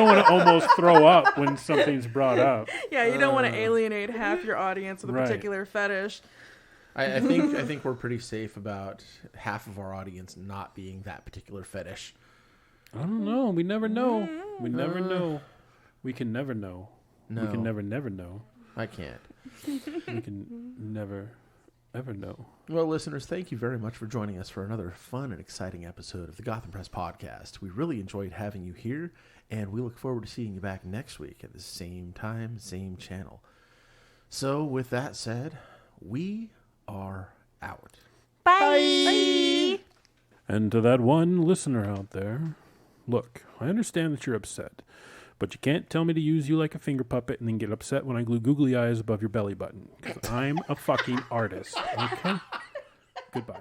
want to almost throw up when something's brought up. Yeah, you don't want to alienate half your audience with a Right. particular fetish. I think we're pretty safe about half of our audience not being that particular fetish. I don't know. We never know. We never know. We can never know. No, We can never know. I can't. We can never, ever know. Well, listeners, thank you very much for joining us for another fun and exciting episode of the Gotham Press Podcast. We really enjoyed having you here, and we look forward to seeing you back next week at the same time, same channel. So, with that said, we are out. Bye. And to that one listener out there, look, I understand that you're upset, but you can't tell me to use you like a finger puppet and then get upset when I glue googly eyes above your belly button, because I'm a fucking artist, okay? Goodbye.